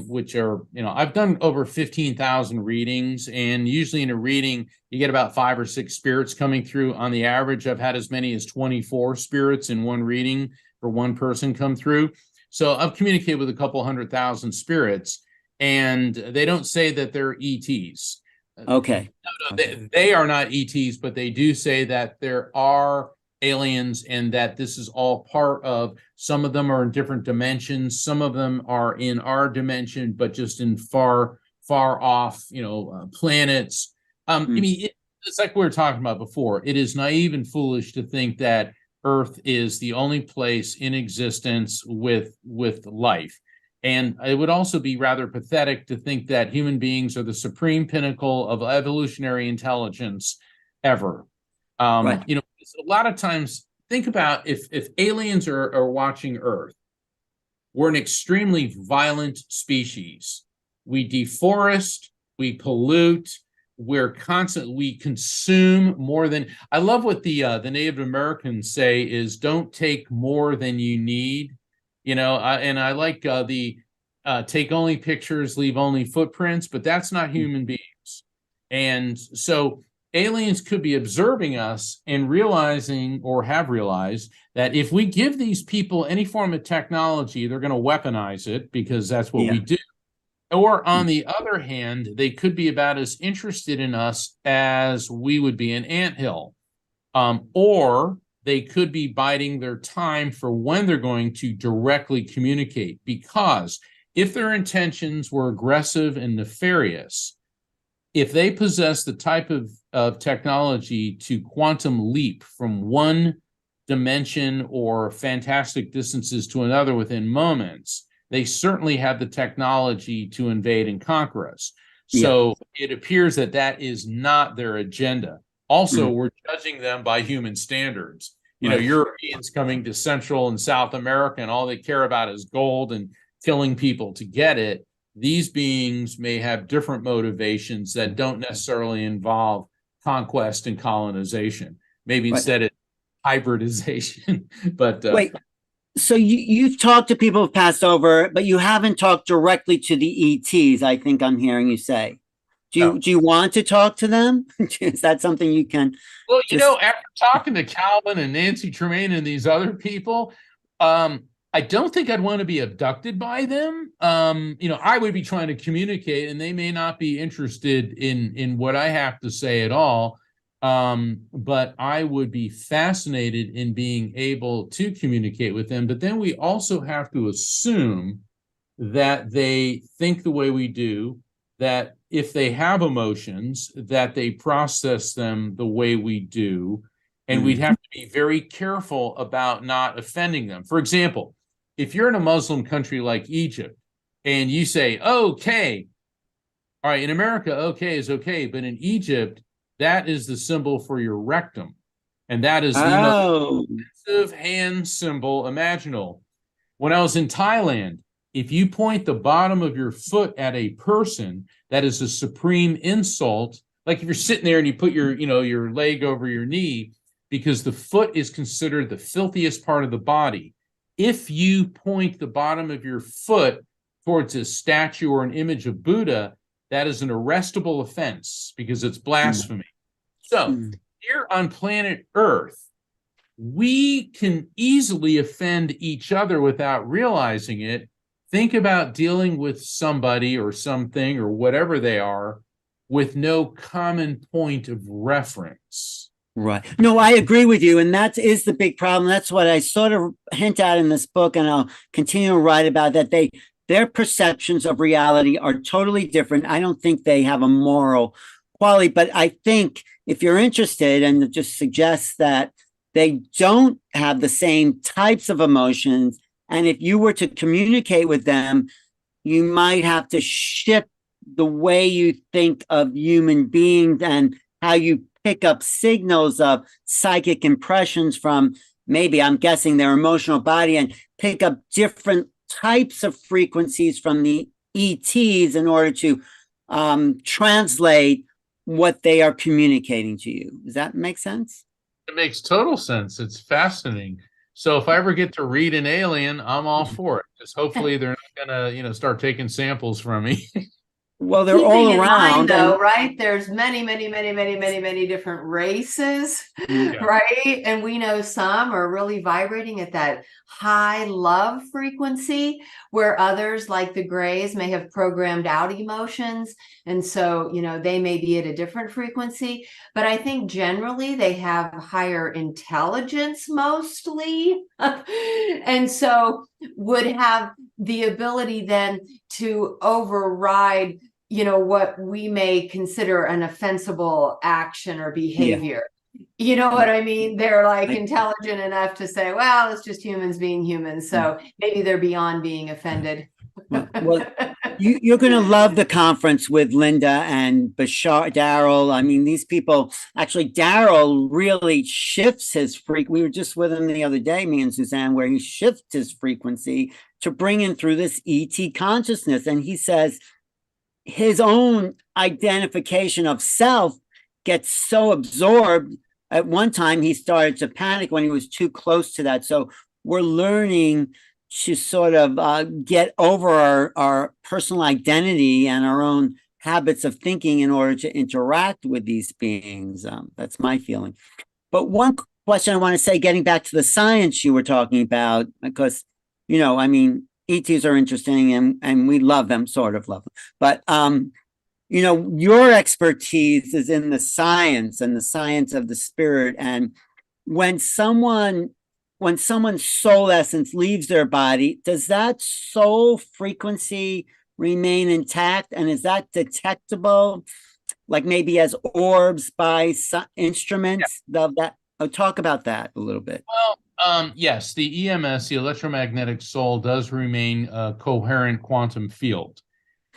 which are, I've done over 15,000 readings, and usually in a reading, you get about 5 or 6 spirits coming through. On the average, I've had as many as 24 spirits in one reading for one person come through. So I've communicated with a couple 100,000 spirits, and they don't say that they're ETs. Okay. No, they are not ETs, but they do say that there are aliens and that this is all part of, some of them are in different dimensions. Some of them are in our dimension, but just in far off, planets. I mean, it's like we were talking about before. It is naive and foolish to think that Earth is the only place in existence with life. And it would also be rather pathetic to think that human beings are the supreme pinnacle of evolutionary intelligence ever. Right. A lot of times, think about if aliens are watching Earth, we're an extremely violent species. We deforest, we pollute, we consume more than. I love what the Native Americans say is, don't take more than you need. And I like the take only pictures, leave only footprints, but that's not human beings. And so aliens could be observing us and realizing, or have realized, that if we give these people any form of technology, they're going to weaponize it, because that's what we do. Or on the other hand, they could be about as interested in us as we would be an anthill. Or they could be biding their time for when they're going to directly communicate. Because if their intentions were aggressive and nefarious, if they possess the type of technology to quantum leap from one dimension or fantastic distances to another within moments, they certainly have the technology to invade and conquer us. So it appears that that is not their agenda. Also, we're judging them by human standards. Europeans coming to Central and South America, and all they care about is gold and killing people to get it. These beings may have different motivations that don't necessarily involve conquest and colonization. Maybe instead it's hybridization. But wait. So you've talked to people who've passed over, but you haven't talked directly to the ETs, I think I'm hearing you say. Do you want to talk to them? Is that something you can? Well, after talking to Calvin and Nancy Tremaine and these other people, I don't think I'd want to be abducted by them. I would be trying to communicate, and they may not be interested in what I have to say at all. But I would be fascinated in being able to communicate with them. But then we also have to assume that they think the way we do, that if they have emotions, that they process them the way we do. And we'd have to be very careful about not offending them. For example, if you're in a Muslim country like Egypt and you say, okay, all right, in America, okay is okay. But in Egypt, that is the symbol for your rectum. And that is the most offensive hand symbol imaginable. When I was in Thailand, if you point the bottom of your foot at a person, that is a supreme insult. Like if you're sitting there and you put your leg over your knee, because the foot is considered the filthiest part of the body. If you point the bottom of your foot towards a statue or an image of Buddha, that is an arrestable offense because it's blasphemy. So here on planet Earth, we can easily offend each other without realizing it. Think about dealing with somebody or something or whatever they are with no common point of reference. Right. No, I agree with you. And that is the big problem. That's what I sort of hint at in this book, and I'll continue to write about that. their perceptions of reality are totally different. I don't think they have a moral quality, but I think if you're interested, and just suggest that they don't have the same types of emotions, and if you were to communicate with them, you might have to shift the way you think of human beings and how you pick up signals of psychic impressions from, maybe, I'm guessing, their emotional body, and pick up different types of frequencies from the ETs in order to translate what they are communicating to you. Does that make sense? It makes total sense. It's fascinating. So if I ever get to read an alien, I'm all for it. Just hopefully they're not gonna, start taking samples from me. Well, they're Keeping all in around. mind, though, right? There's many different races, Yeah. right? And we know some are really vibrating at that high love frequency, where others, like the grays, may have programmed out emotions. And so, they may be at a different frequency. But I think generally they have higher intelligence mostly. And so would have the ability then to override what we may consider an offensible action or behavior. You know what I mean? They're like intelligent enough to say, well, it's just humans being humans. So maybe they're beyond being offended. Well, you're going to love the conference with Linda and Bashar, Daryl. I mean, these people, actually, Daryl really shifts his we were just with him the other day, me and Suzanne, where he shifts his frequency to bring in through this ET consciousness. And he says his own identification of self gets so absorbed. At one time, he started to panic when he was too close to that. So we're learning to sort of get over our personal identity and our own habits of thinking in order to interact with these beings. That's my feeling. But one question I want to say, getting back to the science you were talking about, because, I mean, ETs are interesting and we love them, sort of love them. But, your expertise is in the science and the science of the spirit. And when someone's soul essence leaves their body, does that soul frequency remain intact? And is that detectable, like maybe as orbs by instruments? I'll talk about that a little bit. Well, yes, the EMS, the electromagnetic soul, does remain a coherent quantum field,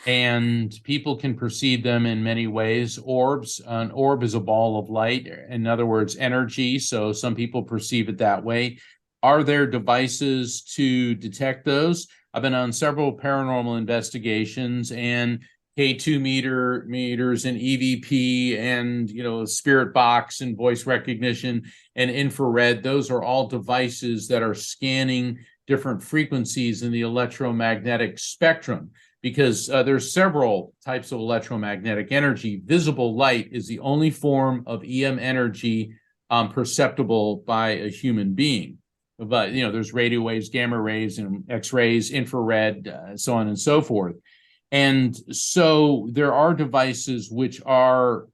and people can perceive them in many ways. Orbs, an orb is a ball of light, in other words, energy. So some people perceive it that way. Are there devices to detect those? I've been on several paranormal investigations, and K2 meters and EVP and spirit box and voice recognition and infrared. Those are all devices that are scanning different frequencies in the electromagnetic spectrum, because there's several types of electromagnetic energy. Visible light is the only form of EM energy perceptible by a human being. But there's radio waves, gamma rays, and X-rays, infrared, so on and so forth. And so there are devices which are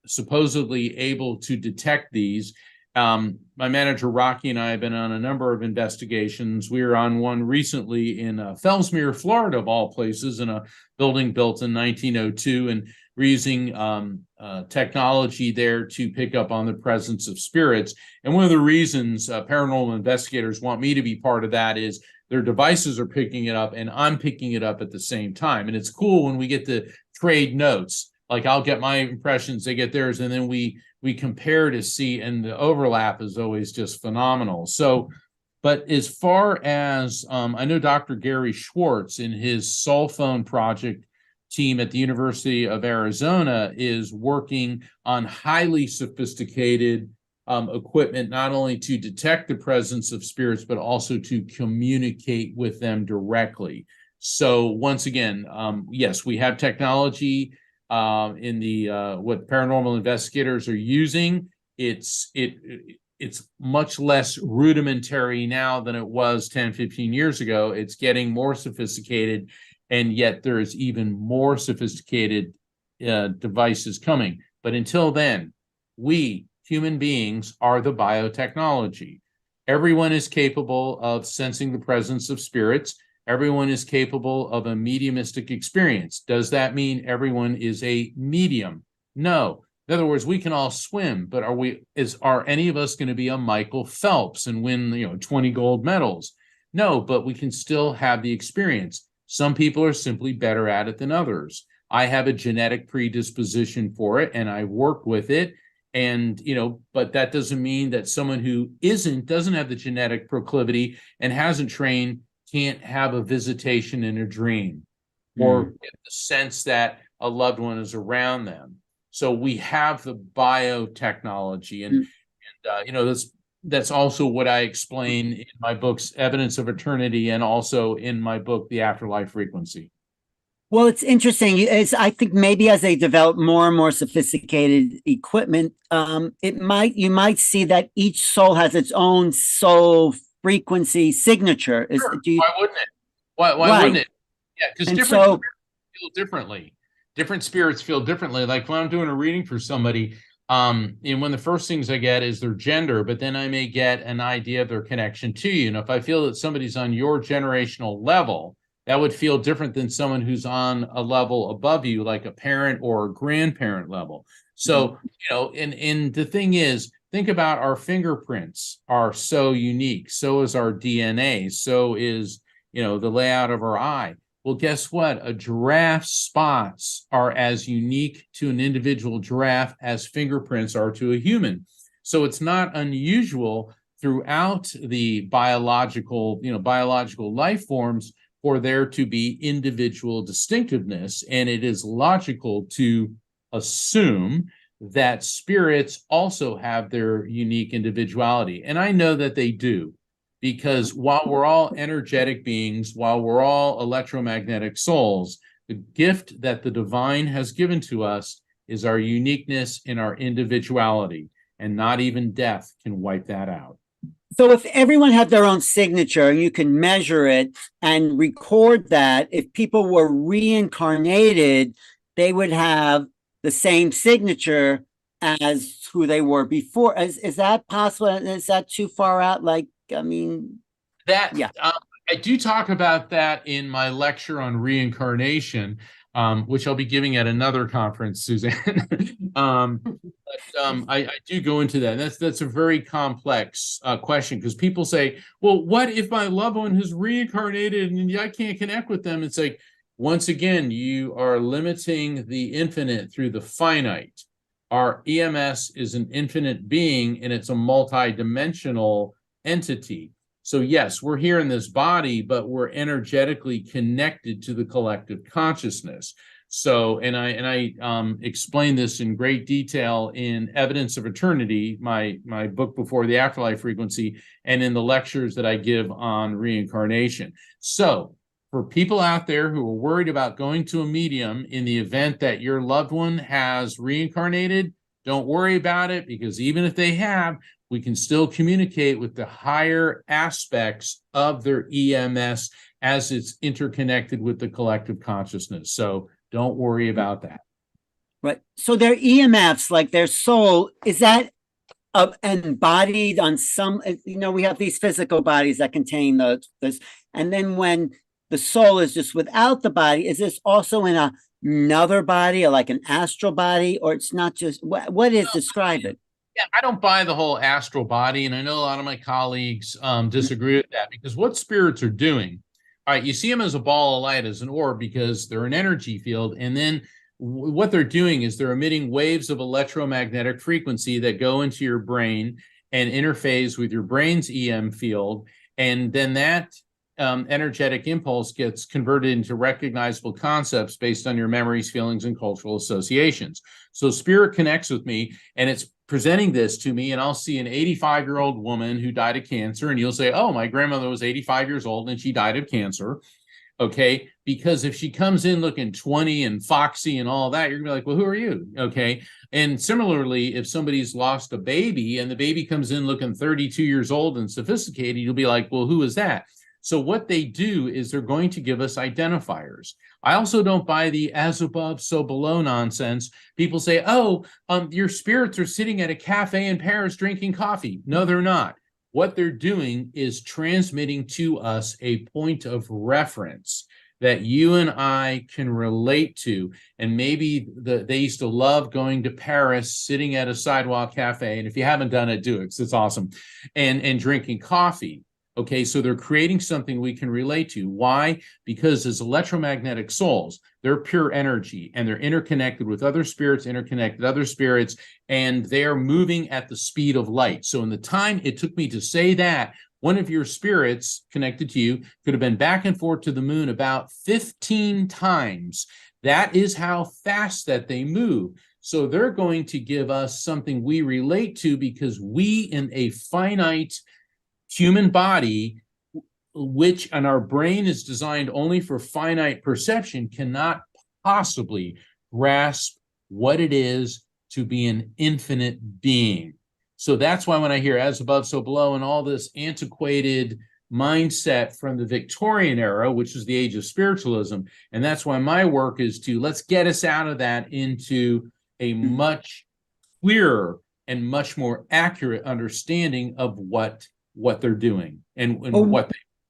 supposedly able to detect these. My manager, Rocky, and I have been on a number of investigations. We were on one recently in Fellsmere, Florida, of all places, in a building built in 1902. And we're using technology there to pick up on the presence of spirits. And one of the reasons paranormal investigators want me to be part of that is their devices are picking it up and I'm picking it up at the same time. And it's cool when we get to trade notes. Like I'll get my impressions, they get theirs, and then we compare to see, and the overlap is always just phenomenal. So, but as far as, I know Dr. Gary Schwartz in his Soul Phone project team at the University of Arizona is working on highly sophisticated equipment, not only to detect the presence of spirits, but also to communicate with them directly. So once again, yes, we have technology in the what paranormal investigators are using. It's much less rudimentary now than it was 10, 15 years ago. It's getting more sophisticated, and yet there is even more sophisticated devices coming. But until then, we human beings are the biotechnology. Everyone is capable of sensing the presence of spirits. Everyone is capable of a mediumistic experience. Does that mean everyone is a medium? No. In other words, we can all swim, but are any of us going to be a Michael Phelps and win, 20 gold medals? No, but we can still have the experience. Some people are simply better at it than others. I have a genetic predisposition for it, and I work with it. And, but that doesn't mean that someone who doesn't have the genetic proclivity and hasn't trained can't have a visitation in a dream or get the sense that a loved one is around them. So we have the biotechnology, and that's also what I explain in my books, Evidence of Eternity, and also in my book, The Afterlife Frequency. Well, it's interesting. I think maybe as they develop more and more sophisticated equipment, you might see that each soul has its own soul frequency signature. Sure. Why wouldn't it? Why wouldn't it? Yeah, because different spirits feel differently. Different spirits feel differently. Like when I'm doing a reading for somebody, and when the first things I get is their gender, but then I may get an idea of their connection to you. And if I feel that somebody's on your generational level, that would feel different than someone who's on a level above you, like a parent or a grandparent level. So, and the thing is, think about our fingerprints are so unique. So is our DNA. So is, the layout of our eye. Well, guess what? A giraffe's spots are as unique to an individual giraffe as fingerprints are to a human. So it's not unusual throughout the biological life forms for there to be individual distinctiveness. And it is logical to assume that spirits also have their unique individuality. And I know that they do. Because while we're all energetic beings, while we're all electromagnetic souls, the gift that the divine has given to us is our uniqueness and our individuality, and not even death can wipe that out. So if everyone had their own signature and you can measure it and record that, if people were reincarnated, they would have the same signature as who they were before. Is that possible? Is that too far out? I do talk about that in my lecture on reincarnation, which I'll be giving at another conference, Suzanne. I do go into that. That's a very complex question, because people say, well, what if my loved one has reincarnated and I can't connect with them? It's like, once again, you are limiting the infinite through the finite. Our EMS is an infinite being, and it's a multi-dimensional entity. So yes, we're here in this body, but we're energetically connected to the collective consciousness. So, and I explain this in great detail in Evidence of Eternity, my book before the Afterlife Frequency, and in the lectures that I give on reincarnation. So for people out there who are worried about going to a medium in the event that your loved one has reincarnated, don't worry about it, because even if they have, we can still communicate with the higher aspects of their EMS as it's interconnected with the collective consciousness. So don't worry about that. Right. So their EMFs, like their soul, is that embodied on some, we have these physical bodies that contain this. And then when the soul is just without the body, is this also in another body, or like an astral body, or it's not just, what is, describe it? Yeah, I don't buy the whole astral body, and I know a lot of my colleagues disagree with that, because what spirits are doing, all right, you see them as a ball of light, as an orb, because they're an energy field, and then what they're doing is they're emitting waves of electromagnetic frequency that go into your brain and interface with your brain's EM field, and then that energetic impulse gets converted into recognizable concepts based on your memories, feelings, and cultural associations. So spirit connects with me, and it's presenting this to me, and I'll see an 85-year-old woman who died of cancer, and you'll say, oh, my grandmother was 85 years old and she died of cancer. Okay, because if she comes in looking 20 and foxy and all that, you're gonna be like, well, who are you? Okay, and similarly, if somebody's lost a baby and the baby comes in looking 32 years old and sophisticated, you'll be like, well, who is that? So what they do is they're going to give us identifiers. I also don't buy the as above, so below nonsense. People say, oh, your spirits are sitting at a cafe in Paris drinking coffee. No, they're not. what they're doing is transmitting to us a point of reference that you and I can relate to. And maybe they used to love going to Paris, sitting at a sidewalk cafe. And if you haven't done it, do it, because it's awesome. And drinking coffee. Okay, so they're creating something we can relate to. Why? Because as electromagnetic souls, they're pure energy, and they're interconnected with other spirits, and they're moving at the speed of light. So in the time it took me to say that, one of your spirits connected to you could have been back and forth to the moon about 15 times. That is how fast that they move. So they're going to give us something we relate to, because we, in a finite human body, and our brain is designed only for finite perception, cannot possibly grasp what it is to be an infinite being. So that's why when I hear as above, so below, and all this antiquated mindset from the Victorian era, which is the age of spiritualism, and that's why my work is to let's get us out of that into a much clearer and much more accurate understanding of what they're doing and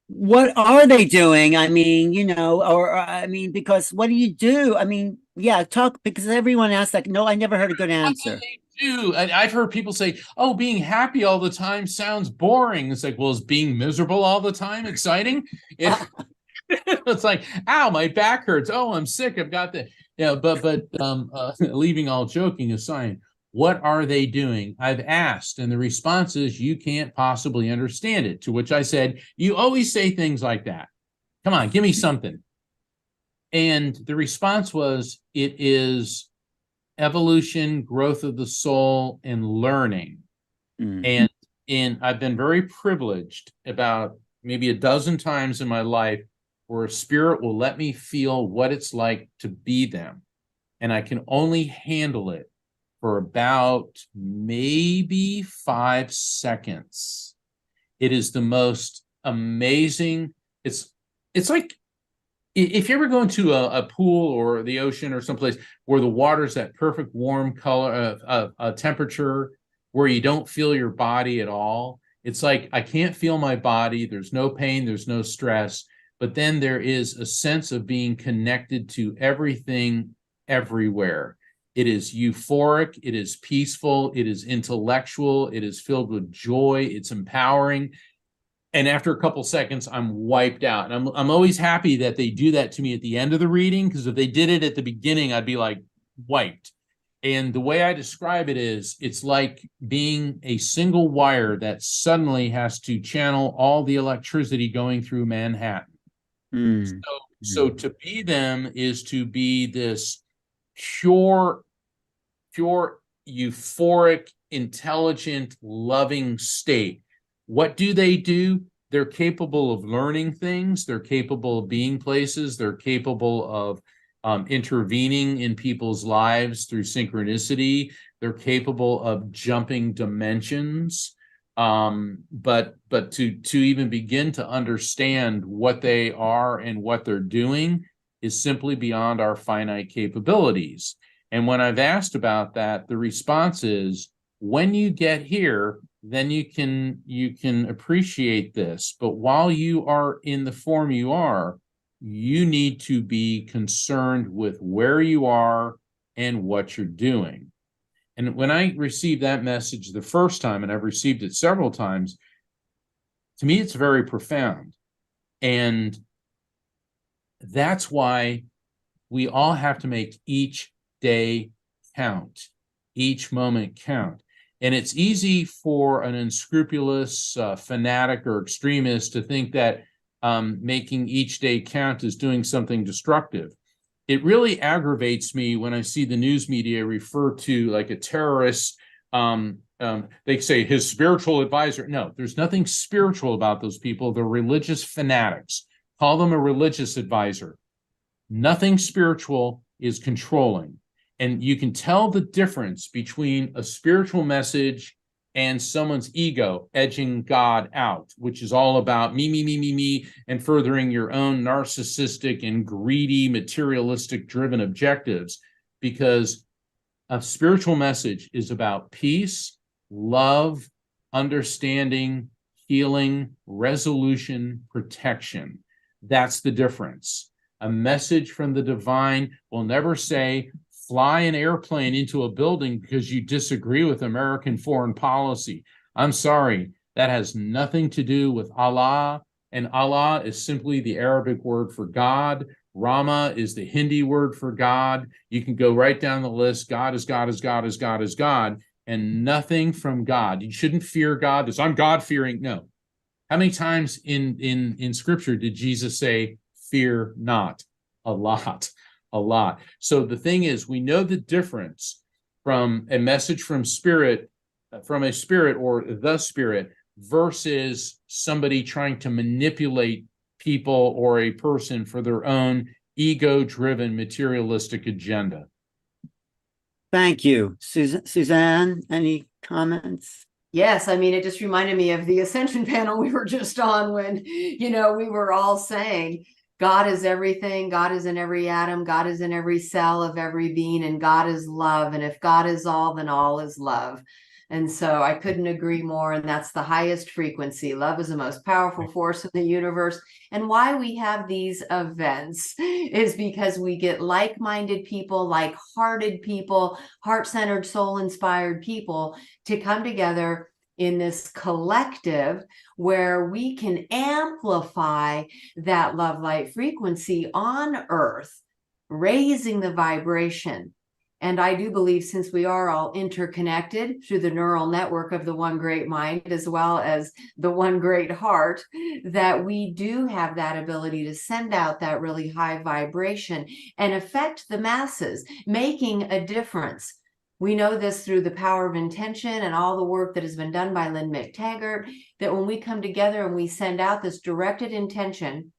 what are they doing? I mean, because what do you do? I mean, yeah, talk, because everyone asks that. No, I never heard a good answer. I've heard people say, oh, being happy all the time sounds boring. It's like, well, is being miserable all the time exciting? It's like, ow, my back hurts. Oh, I'm sick. I've got the, leaving all joking aside, what are they doing? I've asked, and the response is, you can't possibly understand it. To which I said, you always say things like that. Come on, give me something. And the response was, it is evolution, growth of the soul, and learning. And I've been very privileged about maybe a dozen times in my life where a spirit will let me feel what it's like to be them. And I can only handle it for about maybe 5 seconds. It is the most amazing. It's like, if you ever go into a pool or the ocean or someplace where the water's that perfect warm color, temperature, where you don't feel your body at all. It's like, I can't feel my body. There's no pain. There's no stress. But then there is a sense of being connected to everything, everywhere. It is euphoric. It is peaceful. It is intellectual. It is filled with joy. It's empowering. And after a couple seconds, I'm wiped out. And I'm always happy that they do that to me at the end of the reading, because if they did it at the beginning, I'd be like wiped. And the way I describe it is, it's like being a single wire that suddenly has to channel all the electricity going through Manhattan. So to be them is to be this pure, euphoric, intelligent, loving state. What do? They're capable of learning things. They're capable of being places. They're capable of intervening in people's lives through synchronicity. They're capable of jumping dimensions. But to even begin to understand what they are and what they're doing is simply beyond our finite capabilities. And when I've asked about that, the response is, when you get here, then you can appreciate this. But while you are in the form you are, you need to be concerned with where you are and what you're doing. And when I received that message the first time, and I've received it several times, to me, it's very profound. And that's why we all have to make each day count, each moment count. And it's easy for an unscrupulous fanatic or extremist to think that making each day count is doing something destructive. It really aggravates me when I see the news media refer to like a terrorist. They say his spiritual advisor. No, there's nothing spiritual about those people. They're religious fanatics. Call them a religious advisor. Nothing spiritual is controlling. And you can tell the difference between a spiritual message and someone's ego edging God out, which is all about me, and furthering your own narcissistic and greedy, materialistic driven objectives. Because a spiritual message is about peace, love, understanding, healing, resolution, protection. That's the difference. A message from the divine will never say, fly an airplane into a building because you disagree with American foreign policy. I'm sorry, that has nothing to do with Allah, and Allah is simply the Arabic word for God. Rama is the Hindi word for God. You can go right down the list. God is God is God is God is God, and nothing from God. You shouldn't fear God. I'm God-fearing. No. How many times in Scripture did Jesus say, fear not? A lot. So the thing is, we know the difference from a message from spirit, from a spirit or the spirit, versus somebody trying to manipulate people or a person for their own ego-driven materialistic agenda. Thank you. Suzanne, any comments? Yes, I mean, it just reminded me of the Ascension panel we were just on when, we were all saying, God is everything, God is in every atom, God is in every cell of every being, and God is love. And if God is all, then all is love. And so I couldn't agree more. And that's the highest frequency. Love is the most powerful force in the universe. And why we have these events is because we get like-minded people, like-hearted people, heart-centered, soul-inspired people to come together in this collective where we can amplify that love light frequency on Earth, raising the vibration. And I do believe, since we are all interconnected through the neural network of the one great mind, as well as the one great heart, that we do have that ability to send out that really high vibration and affect the masses, making a difference. We know this through the power of intention and all the work that has been done by Lynn McTaggart, that when we come together and we send out this directed intention,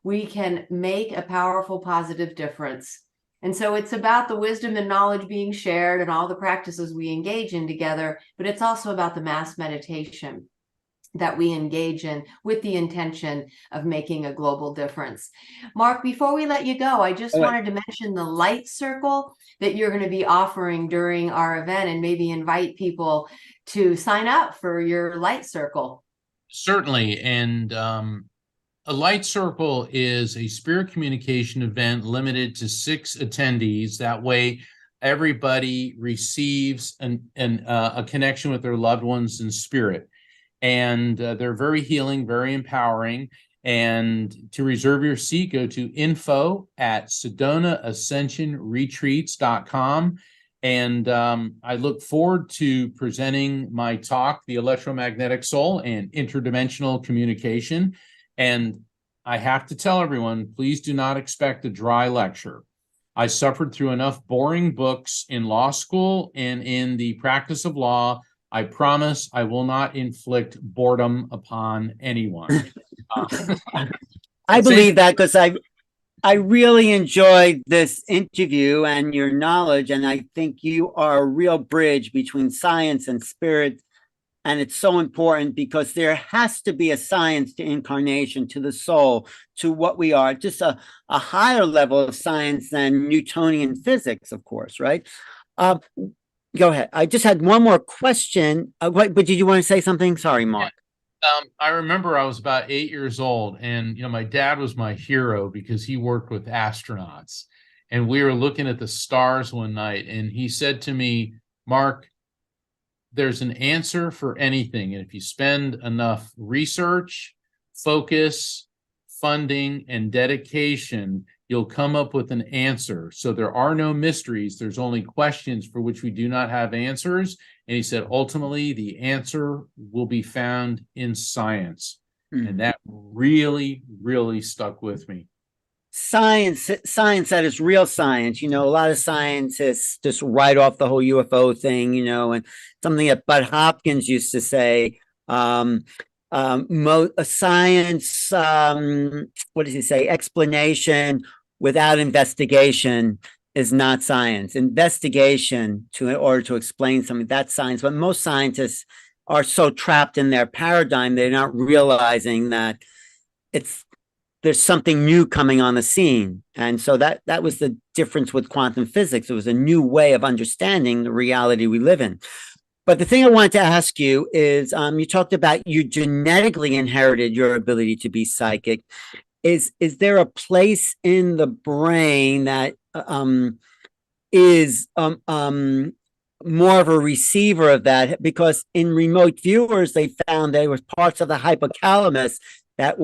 we can make a powerful, positive difference. And so it's about the wisdom and knowledge being shared and all the practices we engage in together, but it's also about the mass meditation that we engage in with the intention of making a global difference. Mark, before we let you go, I just wanted to mention the light circle that you're going to be offering during our event, and maybe invite people to sign up for your light circle. Certainly. And a light circle is a spirit communication event limited to 6 attendees. That way, everybody receives a connection with their loved ones in spirit. And they're very healing, very empowering. And to reserve your seat, go to info@SedonaAscensionRetreats.com. And I look forward to presenting my talk, The Electromagnetic Soul and Interdimensional Communication. And I have to tell everyone, please do not expect a dry lecture. I suffered through enough boring books in law school and in the practice of law. I promise I will not inflict boredom upon anyone. I believe that, because I really enjoyed this interview and your knowledge, and I think you are a real bridge between science and spirit. And it's so important, because there has to be a science to incarnation, to the soul, to what we are, just a higher level of science than Newtonian physics, of course, right? Go ahead. I just had one more question. But did you want to say something? Sorry, Mark. I remember I was about 8 years old, and my dad was my hero because he worked with astronauts. And we were looking at the stars one night, and he said to me, Mark, there's an answer for anything. And if you spend enough research, focus, funding, and dedication, you'll come up with an answer. So there are no mysteries. There's only questions for which we do not have answers. And he said, ultimately, the answer will be found in science. And that really, really stuck with me. Science that is real science. A lot of scientists just write off the whole UFO thing, and something that Bud Hopkins used to say, a science, what does he say? Explanation without investigation is not science. Investigation in order to explain something, that's science. But most scientists are so trapped in their paradigm, they're not realizing that there's something new coming on the scene. And so that was the difference with quantum physics. It was a new way of understanding the reality we live in. But the thing I wanted to ask you is, you talked about you genetically inherited your ability to be psychic. Is there a place in the brain that is more of a receiver of that? Because in remote viewers, they found there was parts of the hypothalamus that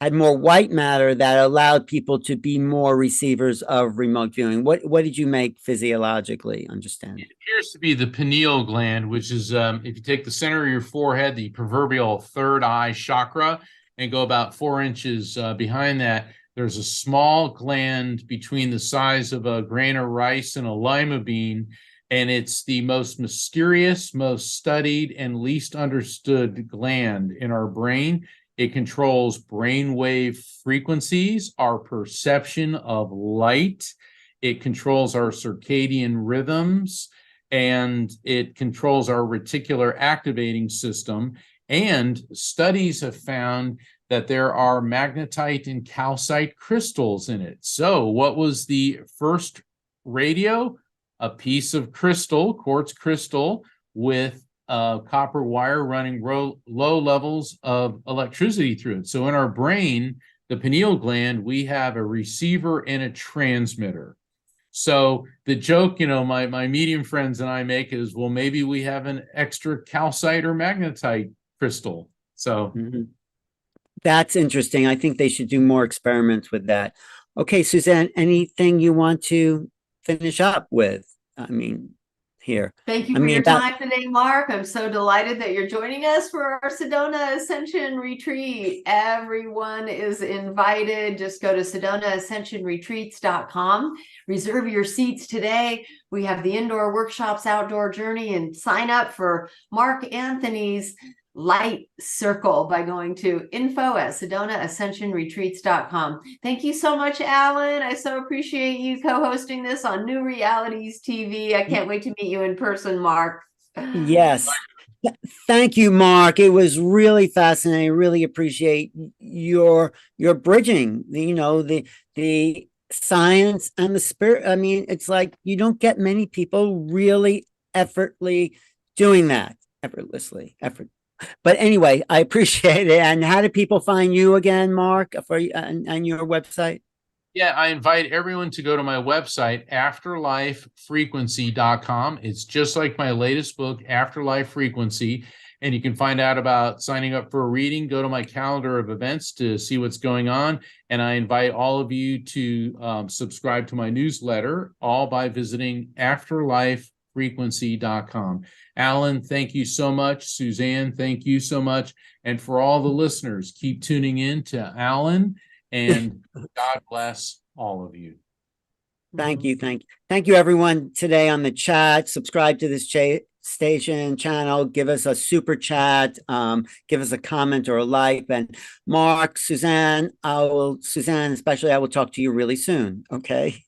had more white matter that allowed people to be more receivers of remote viewing. What did you make physiologically understand? It appears to be the pineal gland, which is, if you take the center of your forehead, the proverbial third eye chakra, and go about 4 inches behind that, there's a small gland between the size of a grain of rice and a lima bean, and it's the most mysterious, most studied, and least understood gland in our brain. It controls brainwave frequencies, our perception of light. It controls our circadian rhythms, and it controls our reticular activating system. And studies have found that there are magnetite and calcite crystals in it. So what was the first radio? A piece of crystal, quartz crystal, with copper wire running low levels of electricity through it. So in our brain, the pineal gland, we have a receiver and a transmitter. So the joke, my medium friends and I make is, well, maybe we have an extra calcite or magnetite crystal. So that's interesting. I think they should do more experiments with that. Okay, Suzanne, anything you want to finish up with? I mean, here. Thank you for your time today, Mark. I'm so delighted that you're joining us for our Sedona Ascension Retreat. Everyone is invited. Just go to SedonaAscensionRetreats.com. Reserve your seats today. We have the indoor workshops, outdoor journey, and sign up for Mark Anthony's Light Circle by going to info@SedonaAscensionRetreats.com. Thank you so much, Alan. I so appreciate you co-hosting this on New Realities TV. I can't wait to meet you in person, Mark. Yes. Thank you, Mark. It was really fascinating. I really appreciate your bridging, the science and the spirit. I mean, it's like you don't get many people really effortlessly doing that. But anyway, I appreciate it. And how do people find you again, Mark, and your website? Yeah, I invite everyone to go to my website, afterlifefrequency.com. It's just like my latest book, Afterlife Frequency. And you can find out about signing up for a reading. Go to my calendar of events to see what's going on. And I invite all of you to subscribe to my newsletter, all by visiting afterlifefrequency.com. Alan, thank you so much. Suzanne, thank you so much. And for all the listeners, keep tuning in to Alan, and God bless all of you. Thank you. Thank you, everyone today on the chat. Subscribe to this station channel. Give us a super chat. Give us a comment or a like. And Mark, Suzanne, especially, I will talk to you really soon. Okay.